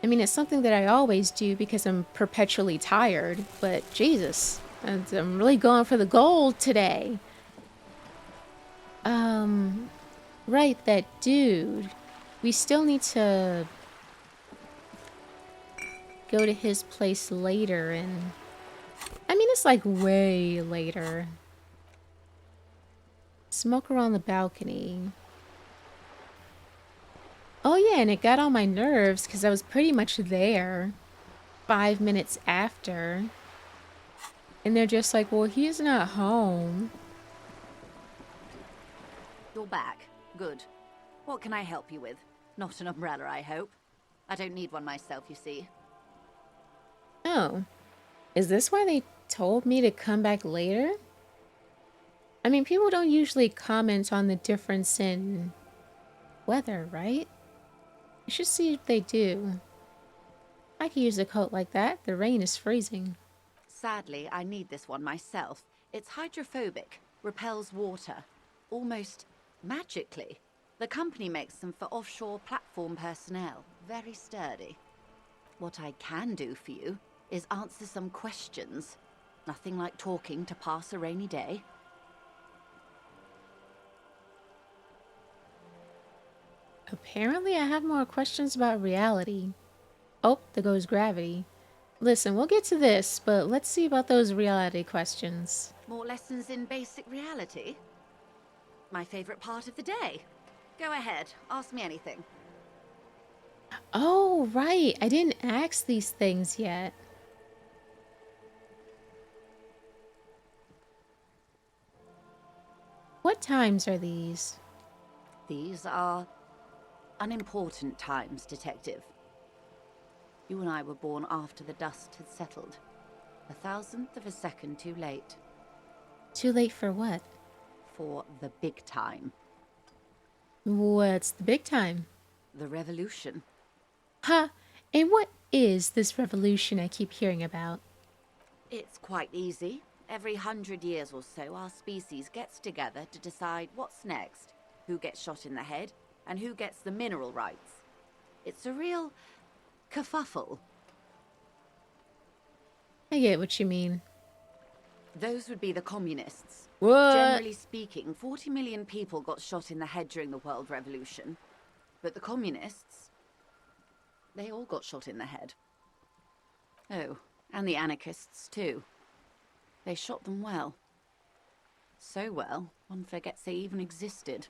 I mean, it's something that I always do because I'm perpetually tired, but Jesus, I'm really going for the gold today. Right, that dude. We still need to go to his place later, and I mean, it's like way later. Smoker on the balcony. Oh yeah, and it got on my nerves because I was pretty much there 5 minutes after. And they're just like, well, he's not home. You're back. Good. What can I help you with? Not an umbrella, I hope. I don't need one myself, you see. Oh. Is this why they told me to come back later? I mean, people don't usually comment on the difference in weather, right? I should see if they do. I could use a coat like that. The rain is freezing. Sadly, I need this one myself. It's hydrophobic, repels water, almost magically. The company makes them for offshore platform personnel. Very sturdy. What I can do for you is answer some questions. Nothing like talking to pass a rainy day. Apparently, I have more questions about reality. Oh, there goes gravity. Listen, we'll get to this, but let's see about those reality questions. More lessons in basic reality? My favorite part of the day. Go ahead, ask me anything. Oh, right. I didn't ask these things yet. What times are these? These are unimportant times, Detective. You and I were born after the dust had settled. 1,000th of a second too late. Too late for what? For the big time. What's the big time? The revolution. Huh? And what is this revolution I keep hearing about? It's quite easy. Every 100 years or so, our species gets together to decide what's next, who gets shot in the head, and who gets the mineral rights. It's a real kerfuffle. I get what you mean. Those would be the communists. What? Generally speaking, 40 million people got shot in the head during the World Revolution. But the communists, they all got shot in the head. Oh, and the anarchists too. They shot them well. So well, one forgets they even existed.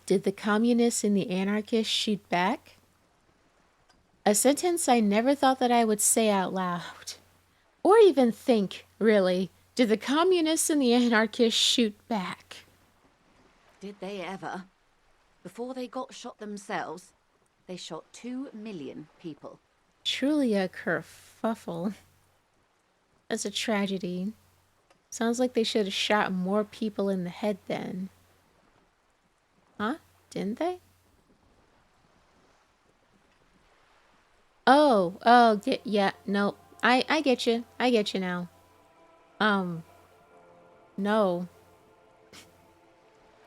Did the communists and the anarchists shoot back? A sentence I never thought that I would say out loud. Or even think, really. Did the communists and the anarchists shoot back? Did they ever? Before they got shot themselves, they shot 2 million people. Truly a kerfuffle. That's a tragedy. Sounds like they should have shot more people in the head then. Huh? Didn't they? Oh, yeah, no. I get you. I get you now. No.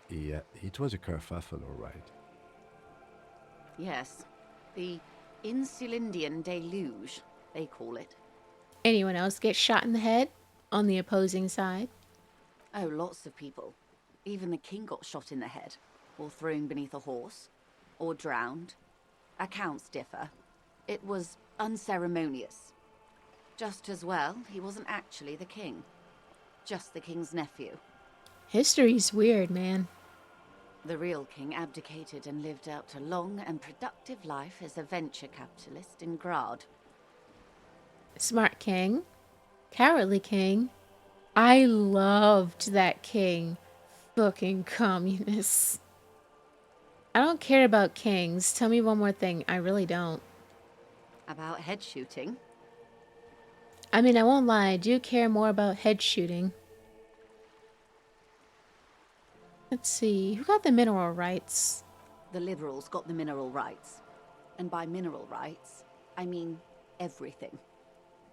Yeah, it was a kerfuffle, all right. Yes, the Insulindian deluge, they call it. Anyone else get shot in the head? on the opposing side? Oh, lots of people. Even the king got shot in the head, or thrown beneath a horse, or drowned. Accounts differ. It was unceremonious. Just as well, he wasn't actually the king. Just the king's nephew. History's weird, man. The real king abdicated and lived out a long and productive life as a venture capitalist in Grad. Smart king. Cowardly king. I loved that king. Fucking communists. I don't care about kings. Tell me one more thing. I really don't. About head shooting. I mean, I won't lie. I do care more about head shooting. Let's see. Who got the mineral rights? The liberals got the mineral rights. And by mineral rights, I mean everything.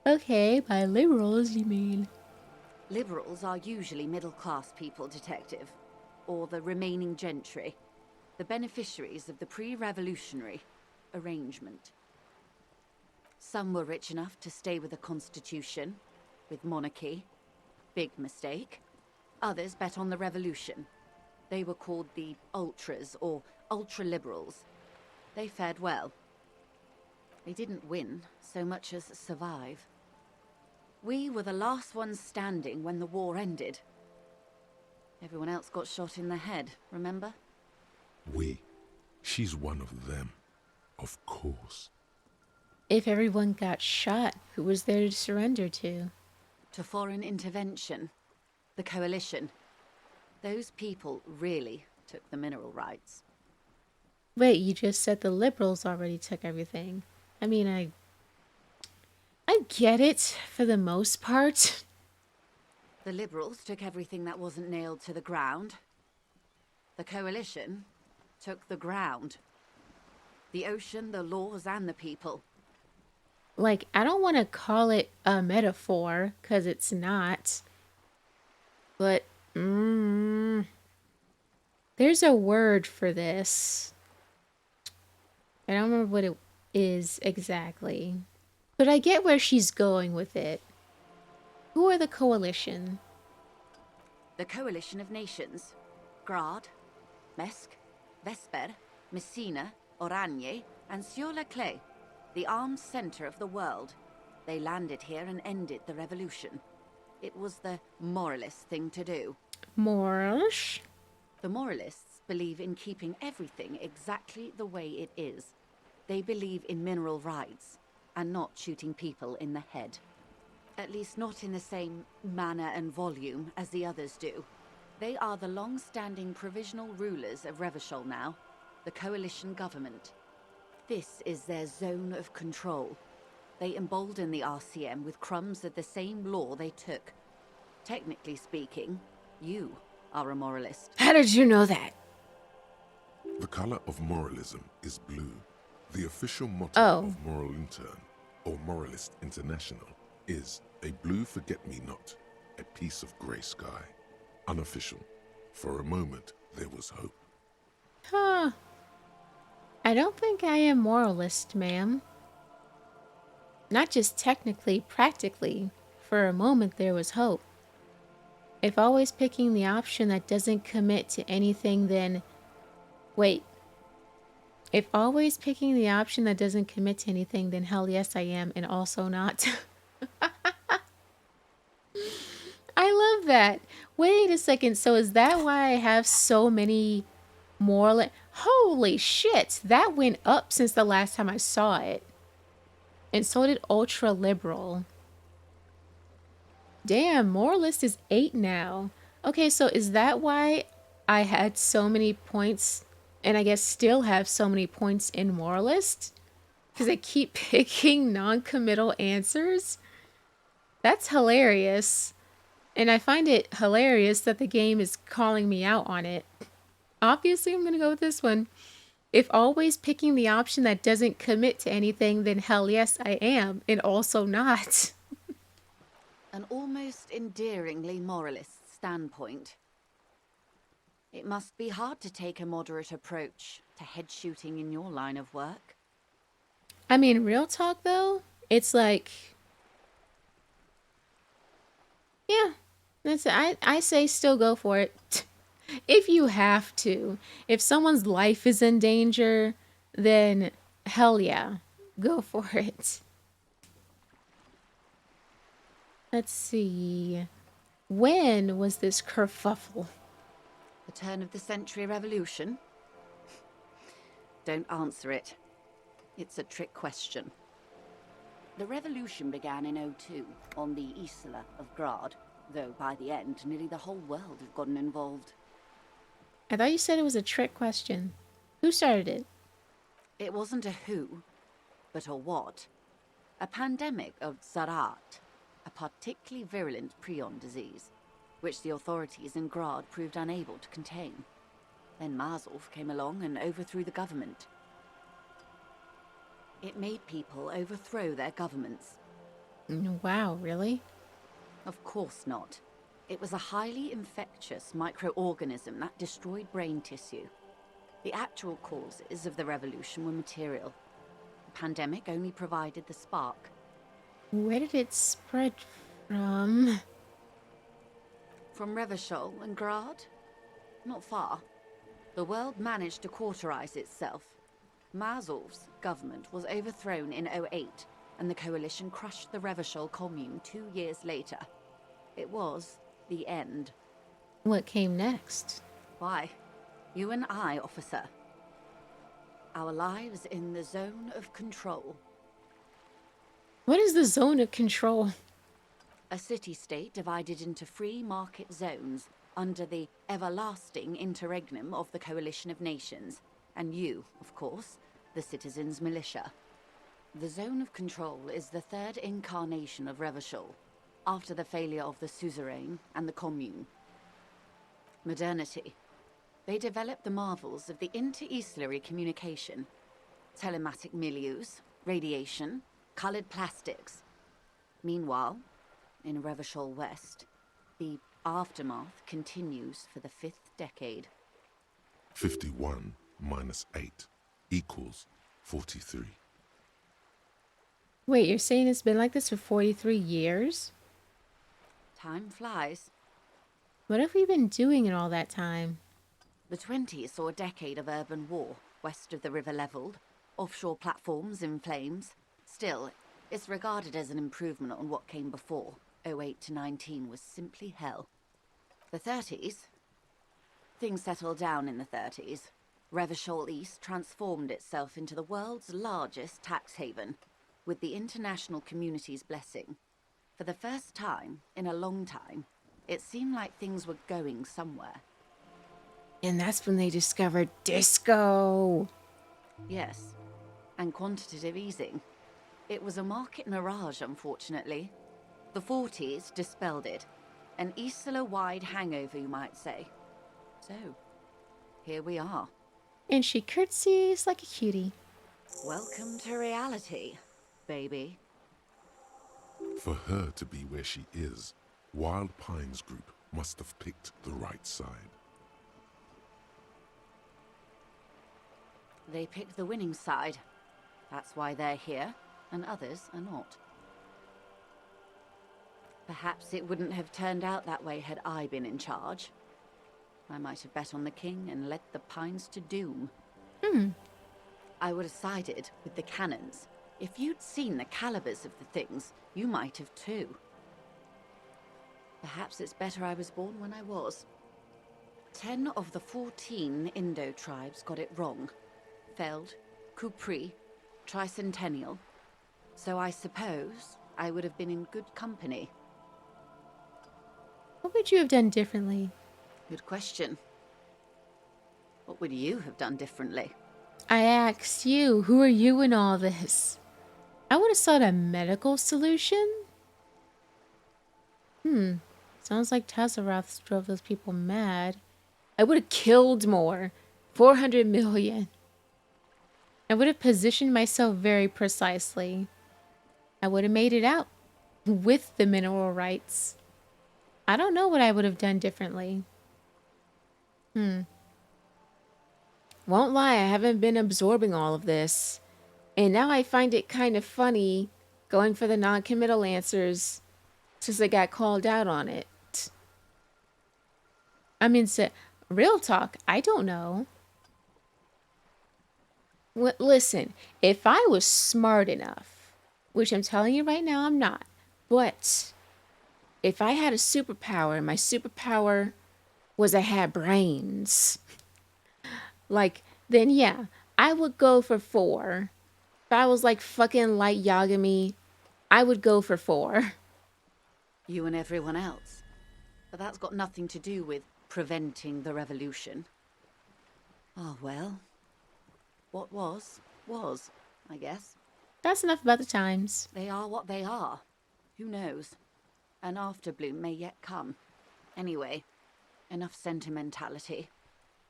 Okay, by liberals you mean. Liberals are usually middle-class people, Detective. Or the remaining gentry. The beneficiaries of the pre-revolutionary arrangement. Some were rich enough to stay with the Constitution, with monarchy. Big mistake. Others bet on the revolution. They were called the ultras, or ultra-liberals. They fared well. They didn't win so much as survive. We were the last ones standing when the war ended. Everyone else got shot in the head, remember? We. She's one of them. Of course. If everyone got shot, who was there to surrender to? To foreign intervention. The coalition. Those people really took the mineral rights. Wait, you just said the liberals already took everything. I mean, I get it for the most part. The liberals took everything that wasn't nailed to the ground. The coalition took the ground. The ocean, the laws, and the people. Like, I don't want to call it a metaphor, because it's not. But, there's a word for this. I don't remember what it is exactly. But I get where she's going with it. Who are the coalition? The coalition of nations. Grad, Mesk, Vesper, Messina, Oranje, and Sur-la-Clay. The armed center of the world. They landed here and ended the revolution. It was the moralist thing to do. Moorish? The moralists believe in keeping everything exactly the way it is. They believe in mineral rights, and not shooting people in the head. At least not in the same manner and volume as the others do. They are the long-standing provisional rulers of Revachol now, the coalition government. This is their zone of control. They embolden the RCM with crumbs of the same law they took. Technically speaking, you are a moralist. How did you know that? The color of moralism is blue. The official motto Oh. of Moral Intern, or Moralist International, is a blue forget-me-not, a piece of grey sky. Unofficial. For a moment, there was hope. Huh. I don't think I am moralist, ma'am. Not just technically, practically. For a moment there was hope. If always picking the option that doesn't commit to anything, then... Wait. If always picking the option that doesn't commit to anything, then hell yes I am, and also not. I love that. Wait a second, so is that why I have so many moral... Holy shit, that went up since the last time I saw it. And so did ultra liberal. Damn, moralist is 8 now. Okay, so is that why I had so many points, and I guess still have so many points in moralist? Because I keep picking non-committal answers? That's hilarious. And I find it hilarious that the game is calling me out on it. Obviously, I'm going to go with this one. If always picking the option that doesn't commit to anything, then hell yes, I am, and also not. An almost endearingly moralist standpoint. It must be hard to take a moderate approach to head shooting in your line of work. I mean, real talk though, it's like... Yeah, I say still go for it. If you have to. If someone's life is in danger, then hell yeah, go for it. Let's see. When was this kerfuffle? The turn of the century revolution? Don't answer it. It's a trick question. The revolution began in '02 on the Isla of Grad, though by the end, nearly the whole world had gotten involved. I thought you said it was a trick question. Who started it? It wasn't a who, but a what. A pandemic of Zarat, a particularly virulent prion disease, which the authorities in Grad proved unable to contain. Then Marzolf came along and overthrew the government. It made people overthrow their governments. Wow, really? Of course not. It was a highly infectious microorganism that destroyed brain tissue. The actual causes of the revolution were material. The pandemic only provided the spark. Where did it spread from? From Revachol and Grad? Not far. The world managed to cauterize itself. Marzolf's government was overthrown in '08, and the coalition crushed the Revachol commune 2 years later. It was the end. What came next? Why? You and I, officer. Our lives in the zone of control. What is the zone of control? A city-state divided into free market zones under the everlasting interregnum of the Coalition of Nations, and you, of course, the citizens' militia. The zone of control is the third incarnation of Revachol, after the failure of the suzerain and the commune. Modernity. They developed the marvels of the inter-eastlery communication, telematic milieus, radiation, colored plastics. Meanwhile, in Revachol West, the aftermath continues for the 5th decade. 51 minus 8 equals 43. Wait, you're saying it's been like this for 43 years? Time flies. What have we been doing in all that time? The 20s saw a decade of urban war, west of the river leveled, offshore platforms in flames. Still, it's regarded as an improvement on what came before. '08 to '19 was simply hell. The 30s? Things settled down in the 30s. Revachol East transformed itself into the world's largest tax haven, with the international community's blessing. For the first time in a long time, it seemed like things were going somewhere. And that's when they discovered disco. Yes, and quantitative easing. It was a market mirage, unfortunately. The 40s dispelled it. An Isla-wide hangover, you might say. So, here we are. And she curtsies like a cutie. Welcome to reality, baby. For her to be where she is, Wild Pines Group must have picked the right side. They picked the winning side. That's why they're here, and others are not. Perhaps it wouldn't have turned out that way had I been in charge. I might have bet on the king and led the Pines to doom. I would have sided with the cannons. If you'd seen the calibers of the things, you might have too. Perhaps it's better I was born when I was. 10 of the 14 Indo tribes got it wrong. Feld, Kupri, Tricentennial. So I suppose I would have been in good company. What would you have done differently? Good question. What would you have done differently? I asked you, who are you in all this? I would have sought a medical solution. Sounds like Tazaroth drove those people mad. I would have killed more. 400 million. I would have positioned myself very precisely. I would have made it out with the mineral rights. I don't know what I would have done differently. Won't lie, I haven't been absorbing all of this. And now I find it kind of funny going for the non-committal answers since I got called out on it. I mean, real talk, I don't know. Listen, if I was smart enough, which I'm telling you right now I'm not, but if I had a superpower and my superpower was I had brains, like, then yeah, I would go for 4. If I was like fucking Light Yagami, I would go for 4. You and everyone else. But that's got nothing to do with preventing the revolution. Oh well. What was, I guess. That's enough about the times. They are what they are. Who knows? An afterbloom may yet come. Anyway, enough sentimentality.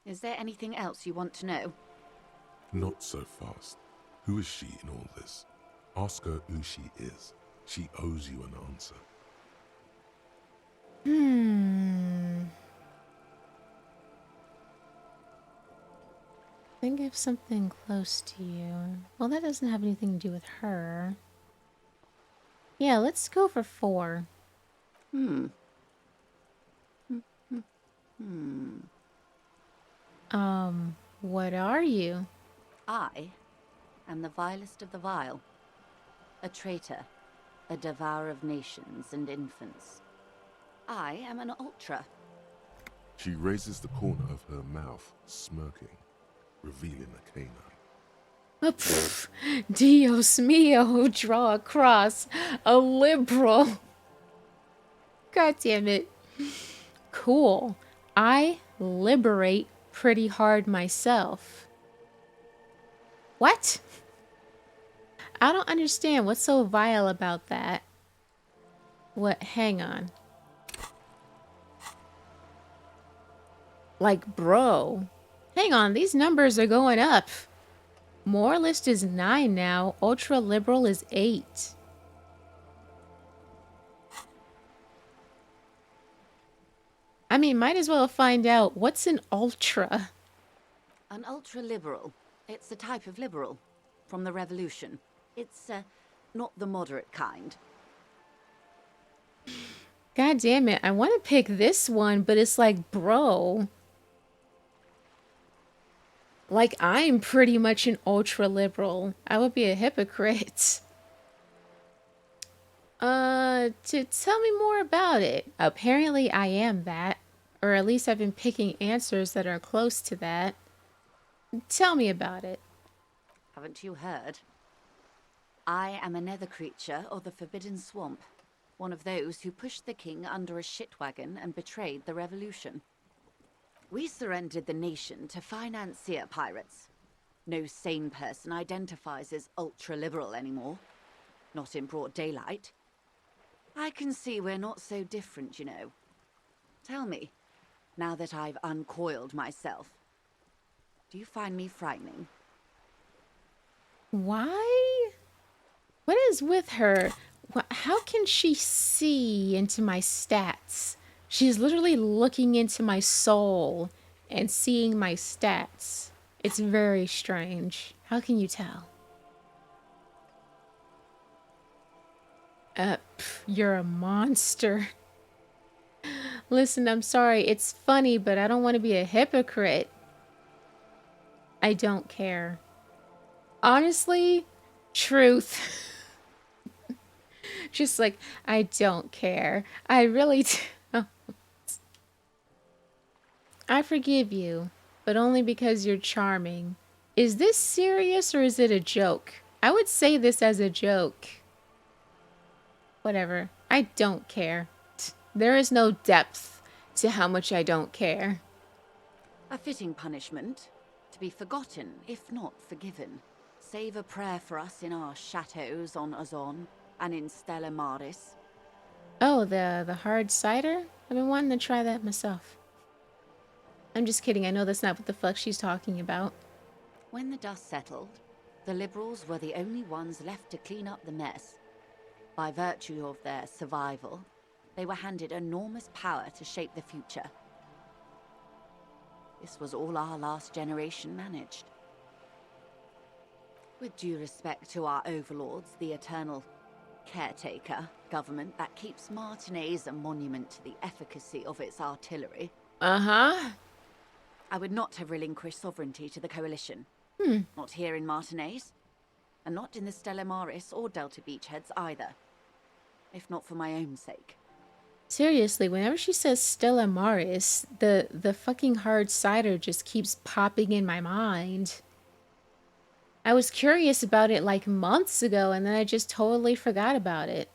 Is there anything else you want to know? Not so fast. Who is she in all this? Ask her who she is. She owes you an answer. Think of something close to you. Well, that doesn't have anything to do with her. Yeah, let's go for 4. What are you? I am the vilest of the vile. A traitor. A devourer of nations and infants. I am an ultra. She raises the corner of her mouth, smirking, revealing a canine. Dios mio, draw a cross. A liberal. God damn it. Cool. I liberate pretty hard myself. What? I don't understand. What's so vile about that? What? Hang on. Like, bro. Hang on. These numbers are going up. Moralist is 9 now. Ultra liberal is 8. I mean, might as well find out what's an ultra. An ultra-liberal. It's a type of liberal. From the revolution. It's, not the moderate kind. God damn it. I want to pick this one, but it's like, bro. Like, I'm pretty much an ultra-liberal. I would be a hypocrite. To tell me more about it. Apparently I am that. Or at least I've been picking answers that are close to that. Tell me about it. Haven't you heard? I am a nether creature of the Forbidden Swamp. One of those who pushed the king under a shit wagon and betrayed the revolution. We surrendered the nation to financier pirates. No sane person identifies as ultra-liberal anymore. Not in broad daylight. I can see we're not so different, you know. Tell me, now that I've uncoiled myself, do you find me frightening? Why? What is with her? How can she see into my stats? She's literally looking into my soul and seeing my stats. It's very strange. How can you tell? You're a monster. Listen, I'm sorry. It's funny, but I don't want to be a hypocrite. I don't care. Honestly, truth. Just like, I don't care. I really don't. I forgive you, but only because you're charming. Is this serious or is it a joke? I would say this as a joke. Whatever. I don't care. There is no depth to how much I don't care. A fitting punishment. To be forgotten, if not forgiven. Save a prayer for us in our chateaus on Azon and in Stella Maris. Oh, the hard cider? I've been wanting to try that myself. I'm just kidding. I know that's not what the fuck she's talking about. When the dust settled, the liberals were the only ones left to clean up the mess. By virtue of their survival, they were handed enormous power to shape the future. This was all our last generation managed. With due respect to our overlords, the eternal caretaker government that keeps Martinez a monument to the efficacy of its artillery, Uh-huh. I would not have relinquished sovereignty to the Coalition. Hmm. Not here in Martinez, and not in the Stella Maris or Delta Beachheads either. If not for my own sake. Seriously, whenever she says Stella Maris, the fucking hard cider just keeps popping in my mind. I was curious about it like months ago, and then I just totally forgot about it.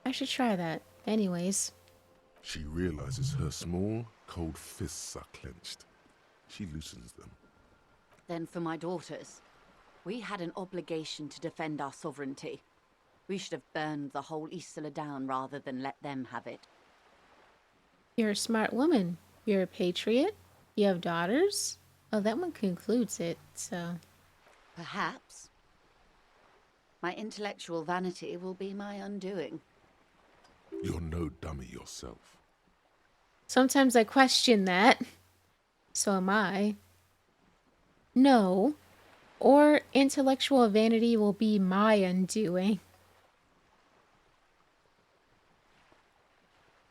I should try that. Anyways. She realizes her small, cold fists are clenched. She loosens them. Then for my daughters. We had an obligation to defend our sovereignty. We should have burned the whole Isola down rather than let them have it. You're a smart woman. You're a patriot. You have daughters. Oh, that one concludes it, so... Perhaps. My intellectual vanity will be my undoing. You're no dummy yourself. Sometimes I question that. So am I. No. Or intellectual vanity will be my undoing.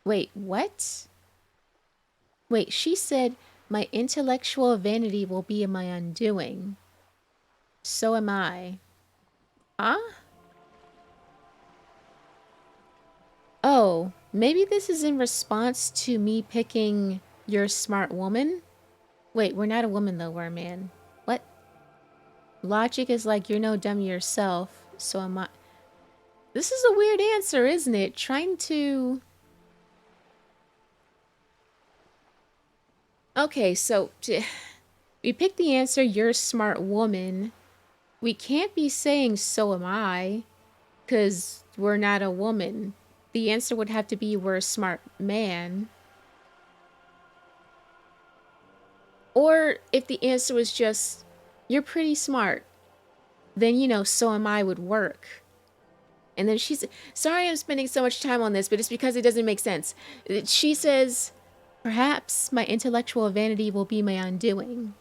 Wait, what? Wait, she said my intellectual vanity will be my undoing. So am I. Huh? Oh, maybe this is in response to me picking you're a smart woman? Wait, we're not a woman though, we're a man. What? Logic is like you're no dummy yourself, so am I. This is a weird answer, isn't it? Trying to... Okay, so we picked the answer, you're a smart woman. We can't be saying so am I, because we're not a woman. The answer would have to be we're a smart man. Or if the answer was just, you're pretty smart, then, you know, so am I would work. And then she's, sorry I'm spending so much time on this, but it's because it doesn't make sense. She says, perhaps my intellectual vanity will be my undoing.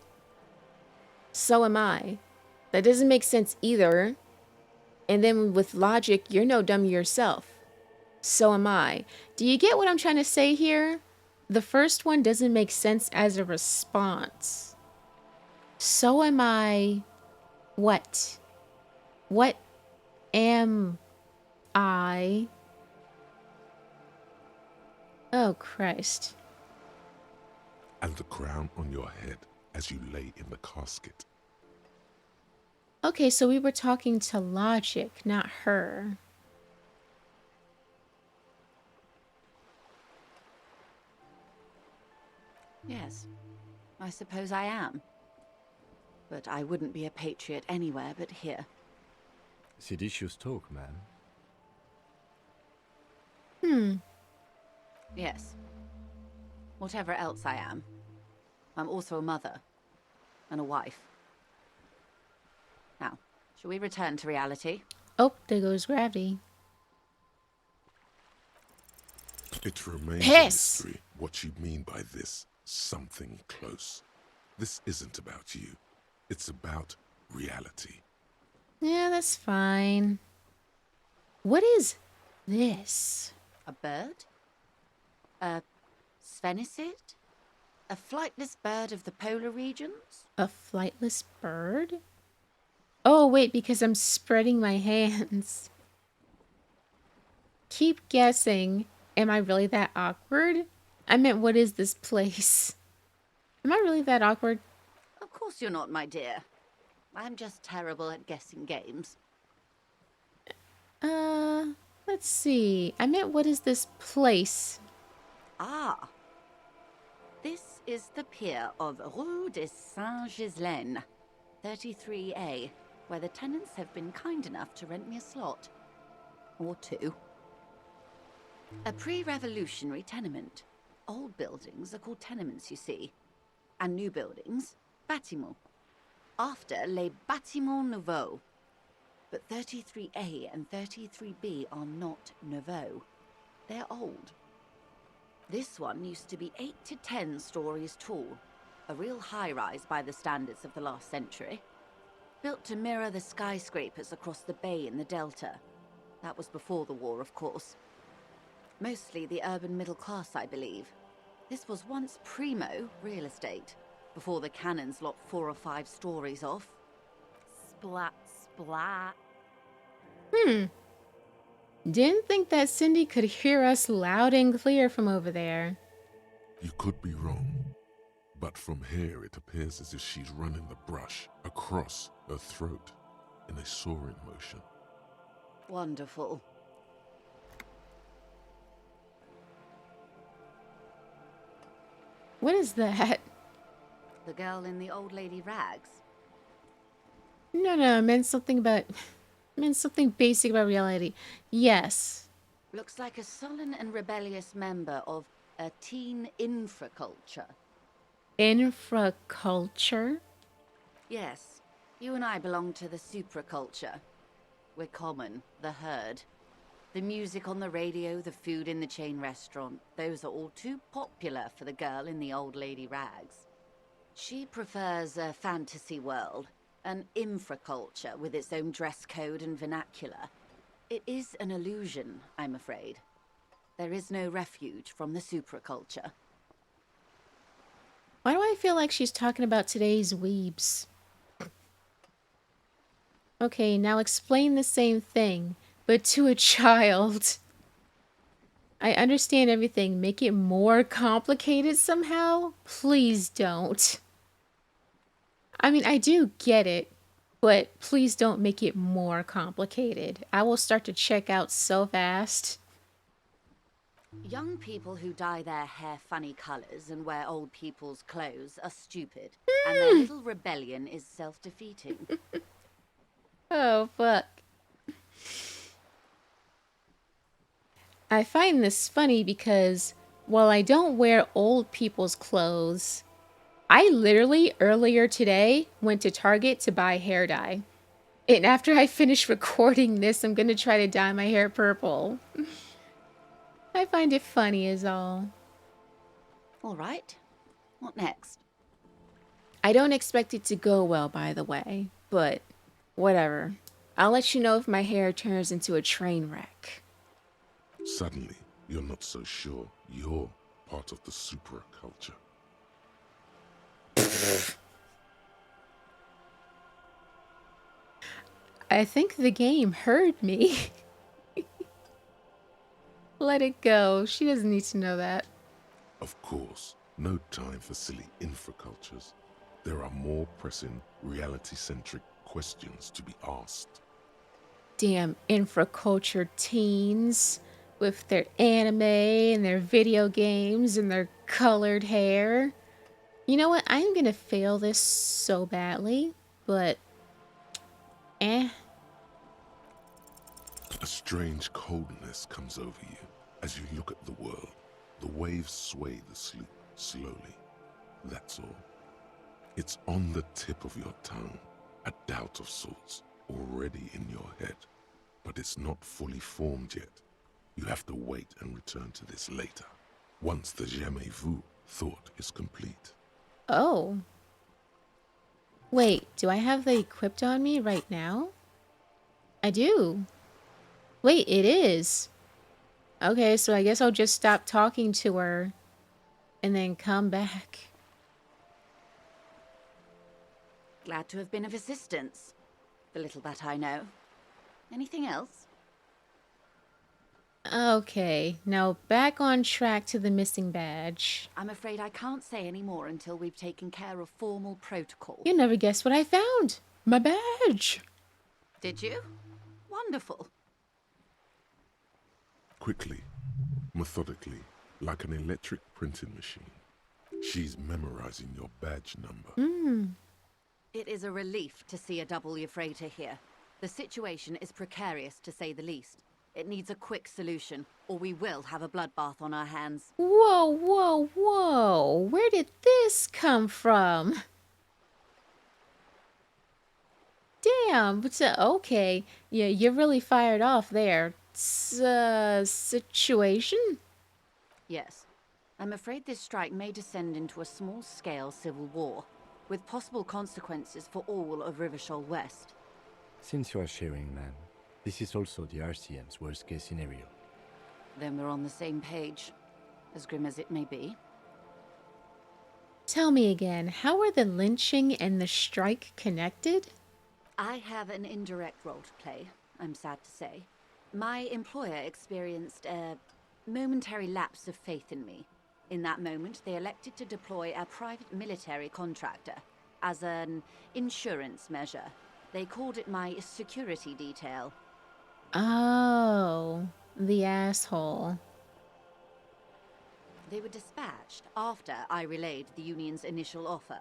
So am I. That doesn't make sense either. And then with logic, you're no dummy yourself. So am I. Do you get what I'm trying to say here? The first one doesn't make sense as a response. So am I. What? What am I? Oh, Christ. And the crown on your head as you lay in the casket. Okay, so we were talking to logic, not her. Yes, I suppose I am. But I wouldn't be a patriot anywhere but here. Seditious talk, man. Yes. Whatever else I am, I'm also a mother and a wife. Now, shall we return to reality? Oh, there goes gravity. It remains a Piss! mystery what you mean by this something close. This isn't about you. It's about reality. Yeah, that's fine. What is this? A bird? A sphenicid? A flightless bird of the polar regions? A flightless bird? Oh, wait, because I'm spreading my hands. Keep guessing. Am I really that awkward? I meant, what is this place? Am I really that awkward? Of course you're not, my dear. I'm just terrible at guessing games. Let's see. I meant, what is this place? Ah. This is the pier of Rue de Saint-Ghislaine, 33A, where the tenants have been kind enough to rent me a slot. Or two. A pre-revolutionary tenement. Old buildings are called tenements, you see. And new buildings, bâtiments. After les bâtiments nouveaux. But 33A and 33B are not nouveaux. They're old. This one used to be 8 to 10 stories tall. A real high-rise by the standards of the last century. Built to mirror the skyscrapers across the bay in the Delta. That was before the war, of course. Mostly the urban middle class, I believe. This was once primo real estate, before the cannons lopped 4 or 5 stories off. Splat, splat. Didn't think that Cindy could hear us loud and clear from over there. You could be wrong, but from here it appears as if she's running the brush across her throat in a soaring motion. Wonderful. What is that? The girl in the old lady rags. No, I meant something basic about reality. Yes. Looks like a sullen and rebellious member of a teen infraculture. Infraculture? Yes, you and I belong to the supraculture. We're common, the herd. The music on the radio, the food in the chain restaurant, those are all too popular for the girl in the old lady rags. She prefers a fantasy world, an infraculture with its own dress code and vernacular. It is an illusion, I'm afraid. There is no refuge from the supraculture. Why do I feel like she's talking about today's weebs? Okay, now explain the same thing, but to a child. I understand everything. Make it more complicated somehow? Please don't. I mean, I do get it, but please don't make it more complicated. I will start to check out so fast. Young people who dye their hair funny colors and wear old people's clothes are stupid, and their little rebellion is self-defeating. Oh, fuck. I find this funny because while I don't wear old people's clothes, I literally earlier today went to Target to buy hair dye. And after I finish recording this, I'm gonna try to dye my hair purple. I find it funny is all. All right, what next? I don't expect it to go well, by the way, but whatever. I'll let you know if my hair turns into a train wreck. Suddenly, you're not so sure you're part of the supraculture. I think the game heard me. Let it go. She doesn't need to know that. Of course, no time for silly infracultures. There are more pressing, reality-centric questions to be asked. Damn infraculture teens with their anime and their video games and their colored hair. You know what? I'm gonna fail this so badly, but A strange coldness comes over you as you look at the world. The waves sway the sloop slowly. That's all. It's on the tip of your tongue, a doubt of sorts already in your head, but it's not fully formed yet. You have to wait and return to this later, once the jamais vu thought is complete. oh. Wait, do I have the equipped on me right now? I do. Wait, it is. Okay, so I guess I'll just stop talking to her and then come back. Glad to have been of assistance. The little that I know. Anything else? Okay, now back on track to the missing badge. I'm afraid I can't say any more until we've taken care of formal protocol. You never guess what I found. My badge. Did you? Wonderful. Quickly, methodically, like an electric printing machine, she's memorizing your badge number. It is a relief to see a W freighter here. The situation is precarious, to say the least. It needs a quick solution, or we will have a bloodbath on our hands. Whoa. Where did this come from? Damn, but okay. Yeah, you're really fired off there. Situation? Yes. I'm afraid this strike may descend into a small-scale civil war, with possible consequences for all of Rivershoal West. Since you are sharing, ma'am, This is also the RCM's worst-case scenario. Then we're on the same page, as grim as it may be. Tell me again, how are the lynching and the strike connected? I have an indirect role to play, I'm sad to say. My employer experienced a momentary lapse of faith in me. In that moment, they elected to deploy a private military contractor as an insurance measure. They called it my security detail. Oh, the asshole. They were dispatched after I relayed the union's initial offer.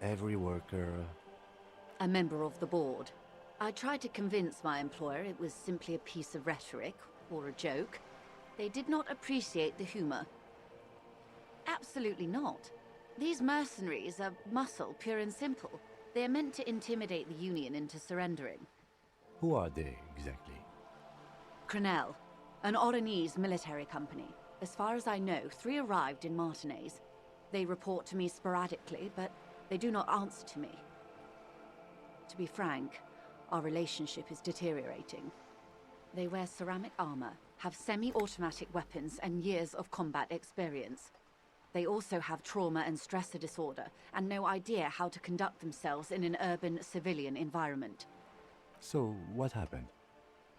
Every worker... A member of the board. I tried to convince my employer it was simply a piece of rhetoric, or a joke. They did not appreciate the humor. Absolutely not. These mercenaries are muscle, pure and simple. They are meant to intimidate the Union into surrendering. Who are they, exactly? Crenell, an Oranese military company. As far as I know, 3 arrived in Martinez. They report to me sporadically, but they do not answer to me. To be frank, our relationship is deteriorating. They wear ceramic armor, have semi-automatic weapons, and years of combat experience. They also have trauma and stressor disorder, and no idea how to conduct themselves in an urban civilian environment. So, what happened?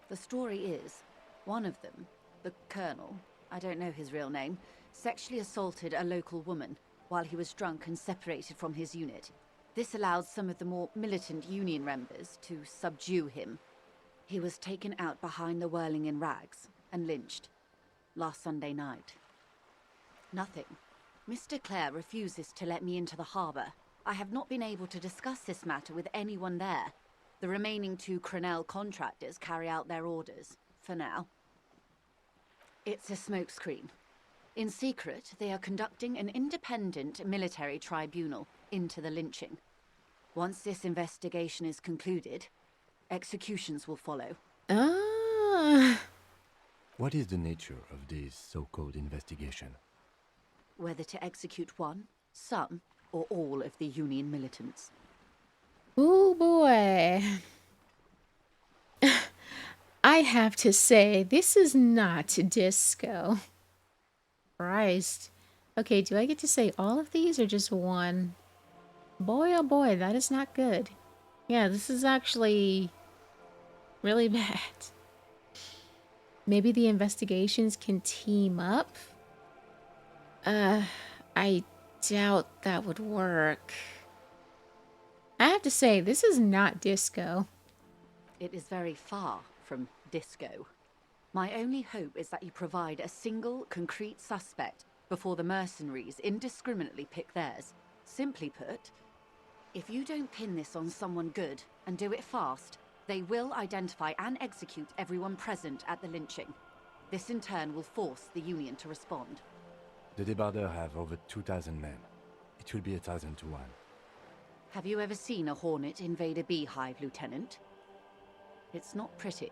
The story is, one of them, the Colonel, I don't know his real name, sexually assaulted a local woman while he was drunk and separated from his unit. This allowed some of the more militant Union members to subdue him. He was taken out behind the whirling in rags and lynched last Sunday night. Nothing. Mr. Clare refuses to let me into the harbor. I have not been able to discuss this matter with anyone there. The remaining 2 Crenell contractors carry out their orders, for now. It's a smokescreen. In secret, they are conducting an independent military tribunal into the lynching. Once this investigation is concluded, executions will follow. Ah. What is the nature of this so-called investigation? Whether to execute one, some, or all of the Union militants. Oh boy. I have to say, this is not disco. Christ. Okay, do I get to say all of these or just one? Boy, oh boy, that is not good. Yeah, this is actually really bad. Maybe the investigations can team up? I doubt that would work. I have to say, this is not disco. It is very far from disco. My only hope is that you provide a single, concrete suspect before the mercenaries indiscriminately pick theirs. Simply put, if you don't pin this on someone good and do it fast, they will identify and execute everyone present at the lynching. This in turn will force the Union to respond. The débardeurs have over 2,000 men. It will be 1,000 to 1. Have you ever seen a hornet invade a beehive, Lieutenant? It's not pretty.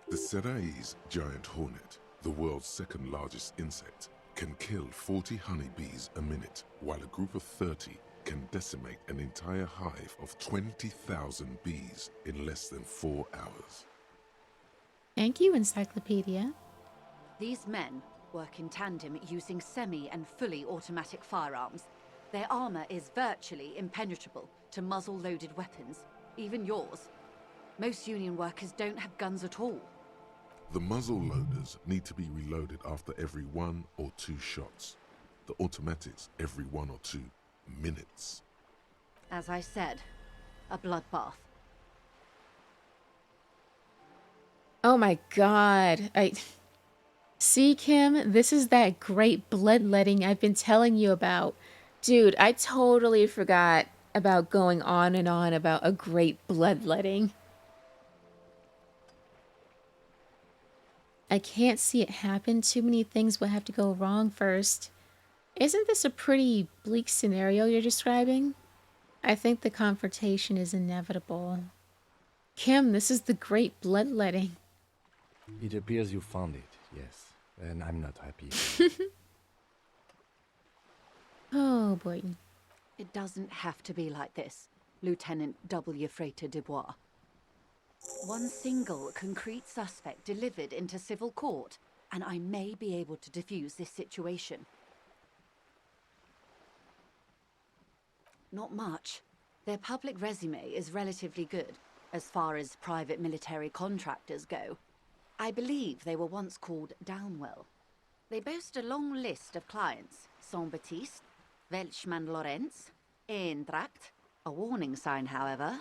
The Serai's giant hornet, the world's 2nd largest insect, can kill 40 honeybees a minute, while a group of 30 can decimate an entire hive of 20,000 bees in less than 4 hours. Thank you, Encyclopedia. These men work in tandem using semi and fully automatic firearms. Their armor is virtually impenetrable to muzzle-loaded weapons, even yours. Most Union workers don't have guns at all. The muzzle loaders need to be reloaded after every 1 or 2 shots. The automatics every 1 or 2 minutes. As I said, a bloodbath. Oh my god. See, Kim, this is that great bloodletting I've been telling you about. Dude, I totally forgot about going on and on about a great bloodletting. I can't see it happen. Too many things will have to go wrong first. Isn't this a pretty bleak scenario you're describing? I think the confrontation is inevitable. Kim, this is the great bloodletting. It appears you found it, yes. And I'm not happy. Oh boy. It doesn't have to be like this, Lieutenant W. Frater Dubois. One single concrete suspect delivered into civil court, and I may be able to defuse this situation. Not much. Their public resume is relatively good, as far as private military contractors go. I believe they were once called Downwell. They boast a long list of clients: Saint-Baptiste, Welchman Lorenz, Eendracht. A warning sign, however.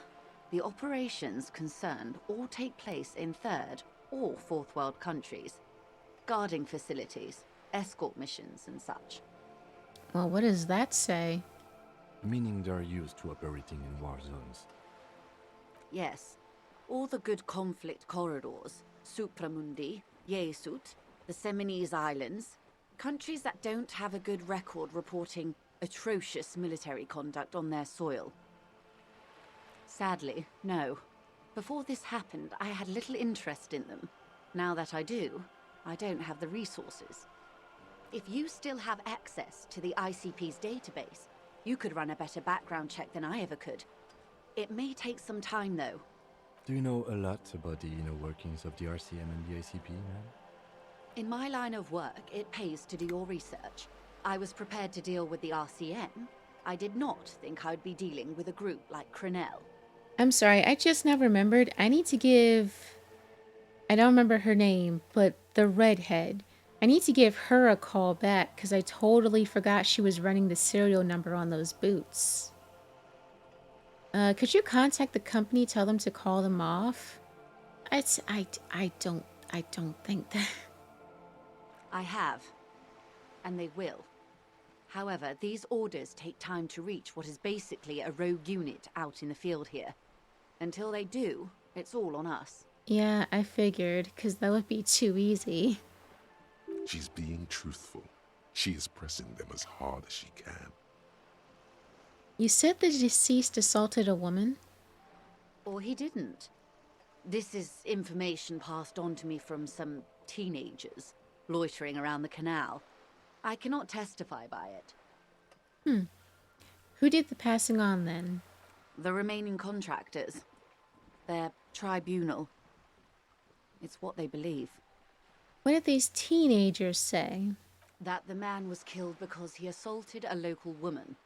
The operations concerned all take place in third or fourth world countries. Guarding facilities, escort missions and such. Well, what does that say? Meaning they're used to operating in war zones. Yes, all the good conflict corridors, Supramundi, Yesut, the Seminese Islands, countries that don't have a good record reporting atrocious military conduct on their soil. Sadly, no. Before this happened, I had little interest in them. Now that I do, I don't have the resources. If you still have access to the ICP's database, you could run a better background check than I ever could. It may take some time, though. Do you know a lot about the inner workings of the RCM and the ICP, ma'am? In my line of work, it pays to do your research. I was prepared to deal with the RCM. I did not think I'd be dealing with a group like Crenell. I'm sorry, I just now remembered. I need to give... I don't remember her name, but the redhead. I need to give her a call back because I totally forgot she was running the serial number on those boots. Could you contact the company, tell them to call them off? I don't think that... I have, and they will. However, these orders take time to reach what is basically a rogue unit out in the field here. Until they do, it's all on us. Yeah, I figured, because that would be too easy. She's being truthful. She is pressing them as hard as she can. You said the deceased assaulted a woman? Or he didn't. This is information passed on to me from some teenagers loitering around the canal. I cannot testify by it. Who did the passing on then? The remaining contractors. Their tribunal. It's what they believe. What did these teenagers say? That the man was killed because he assaulted a local woman.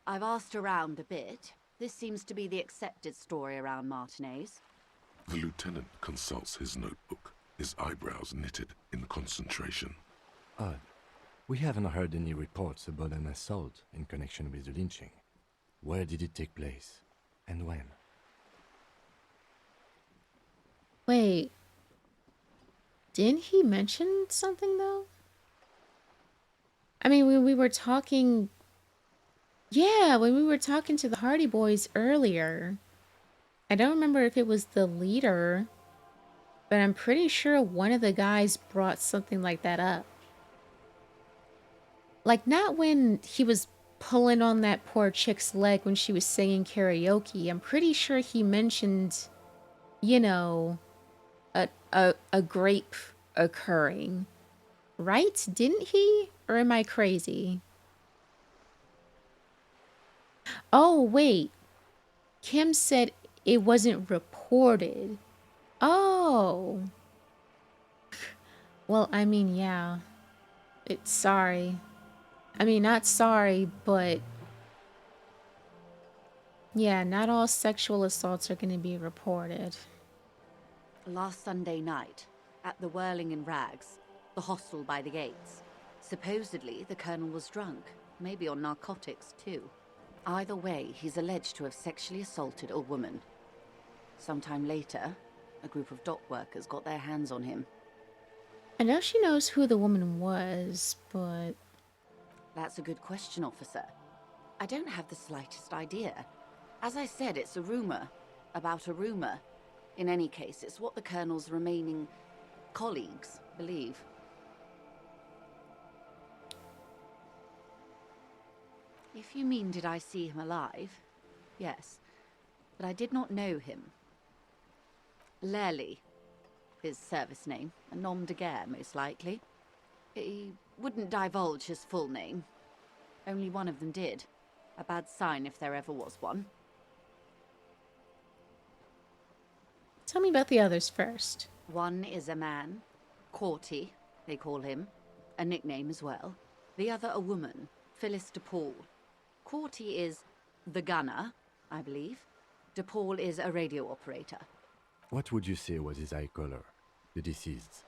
I've asked around a bit. This seems to be the accepted story around Martinez. The lieutenant consults his notebook, his eyebrows knitted in concentration. Odd. We haven't heard any reports about an assault in connection with the lynching. Where did it take place? And when? Wait. Didn't he mention something, though? I mean, when we were talking... Yeah, when we were talking to the Hardy Boys earlier. I don't remember if it was the leader, but I'm pretty sure one of the guys brought something like that up. Like, not when he was pulling on that poor chick's leg when she was singing karaoke. I'm pretty sure he mentioned, you know, a grape occurring. Right? Didn't he? Or am I crazy? Oh, wait. Kim said it wasn't reported. Oh. Well, I mean, yeah. It's sorry. I mean, not sorry, but... Yeah, not all sexual assaults are going to be reported. Last Sunday night, at the Whirling in Rags, the hostel by the gates. Supposedly, the colonel was drunk, maybe on narcotics too. Either way, he's alleged to have sexually assaulted a woman. Sometime later, a group of dock workers got their hands on him. I know she knows who the woman was, but... That's a good question, officer. I don't have the slightest idea. As I said, it's a rumor. About a rumor. In any case, it's what the colonel's remaining colleagues believe. If you mean did I see him alive? Yes. But I did not know him. Lely, his service name, a nom de guerre, most likely. He wouldn't divulge his full name. Only one of them did. A bad sign if there ever was one. Tell me about the others first. One is a man, Corty, they call him, a nickname as well. The other a woman, Phyllis DePaul. Corty is the gunner, I believe. DePaul is a radio operator. What would you say was his eye color, the deceased's?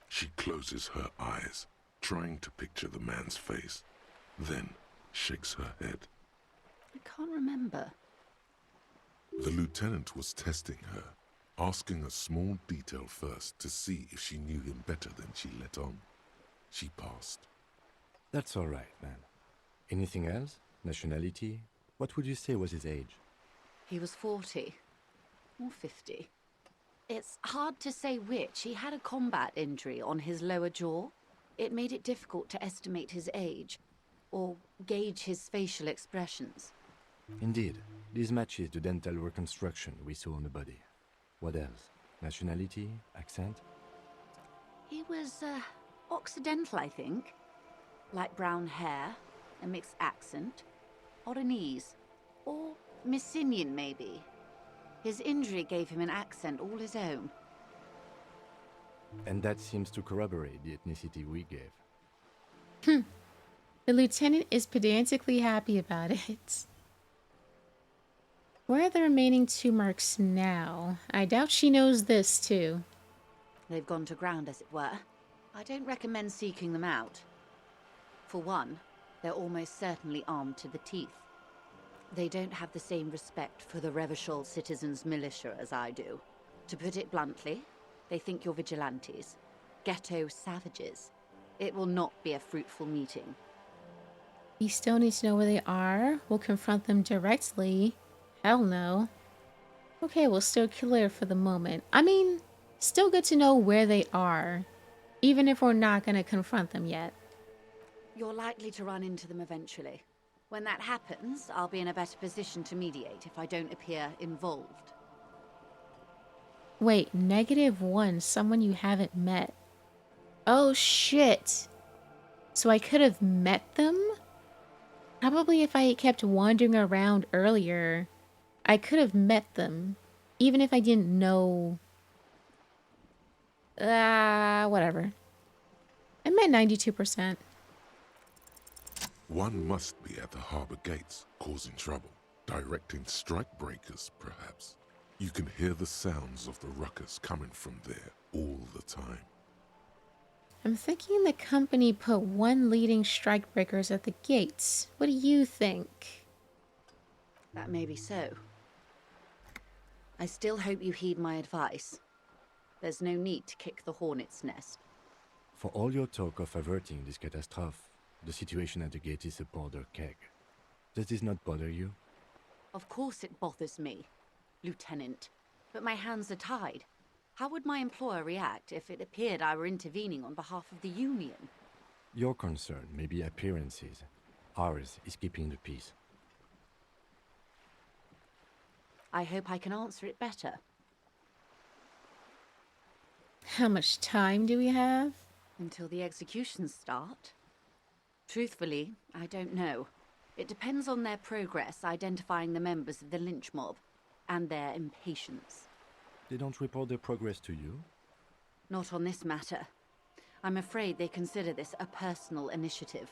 She closes her eyes, trying to picture the man's face, then shakes her head. I can't remember. The lieutenant was testing her, asking a small detail first to see if she knew him better than she let on. She passed. That's all right, man. Anything else? Nationality? What would you say was his age? He was 40 or 50. It's hard to say which. He had a combat injury on his lower jaw. It made it difficult to estimate his age or gauge his facial expressions. Indeed, this matches the dental reconstruction we saw on the body. What else? Nationality? Accent? He was Occidental, I think. Light brown hair, a mixed accent, Oranese, or Messinian maybe. His injury gave him an accent all his own. And that seems to corroborate the ethnicity we gave. The lieutenant is pedantically happy about it. Where are the remaining 2 marks now? I doubt she knows this, too. They've gone to ground, as it were. I don't recommend seeking them out. For one, they're almost certainly armed to the teeth. They don't have the same respect for the Revachol citizens' militia as I do. To put it bluntly, they think you're vigilantes. Ghetto savages. It will not be a fruitful meeting. We still need to know where they are. We'll confront them directly. Hell no. Okay, we'll steer clear for the moment. I mean, still good to know where they are, even if we're not going to confront them yet. You're likely to run into them eventually. When that happens, I'll be in a better position to mediate if I don't appear involved. Wait, -1, someone you haven't met. Oh shit. So I could have met them? Probably if I kept wandering around earlier, I could have met them. Even if I didn't know... whatever. I'm at 92%. One must be at the harbor gates, causing trouble, directing strike breakers, perhaps. You can hear the sounds of the ruckus coming from there all the time. I'm thinking the company put 1 leading strikebreakers at the gates. What do you think? That may be so. I still hope you heed my advice. There's no need to kick the hornet's nest. For all your talk of averting this catastrophe, the situation at the gate is a powder keg. Does this not bother you? Of course it bothers me, Lieutenant. But my hands are tied. How would my employer react if it appeared I were intervening on behalf of the Union? Your concern may be appearances. Ours is keeping the peace. I hope I can answer it better. How much time do we have? Until the executions start? Truthfully, I don't know. It depends on their progress identifying the members of the lynch mob, and their impatience. They don't report their progress to you? Not on this matter. I'm afraid they consider this a personal initiative.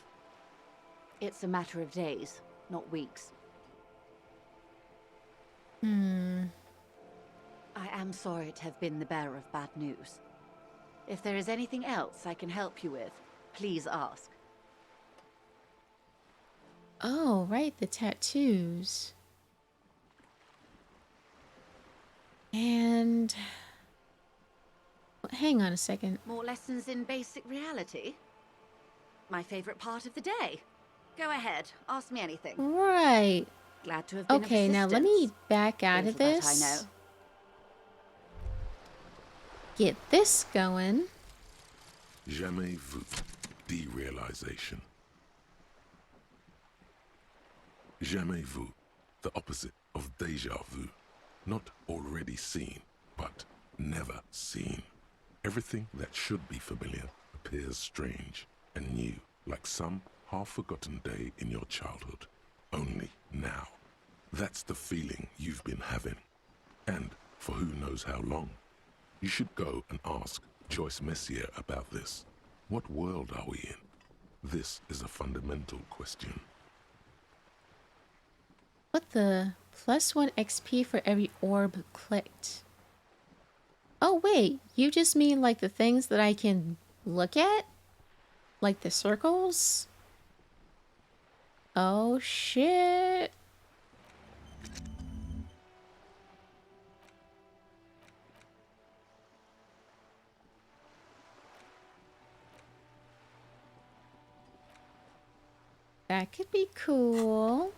It's a matter of days, not weeks. I am sorry to have been the bearer of bad news. If there is anything else I can help you with, please ask. Oh, right, the tattoos. And... hang on a second. More lessons in basic reality? My favorite part of the day. Go ahead, ask me anything. Right. Glad to have been Okay, of now let me assistance. back out of Little that this. I know. Get this going. Jamais vu. Derealization. Jamais vu. The opposite of déjà vu. Not already seen, but never seen. Everything that should be familiar appears strange and new, like some half-forgotten day in your childhood. Only now. That's the feeling you've been having. And for who knows how long. You should go and ask Joyce Messier about this. What world are we in? This is a fundamental question. What the? +1 XP for every orb clicked. Oh wait, you just mean like the things that I can look at? Like the circles? Oh shit. That could be cool.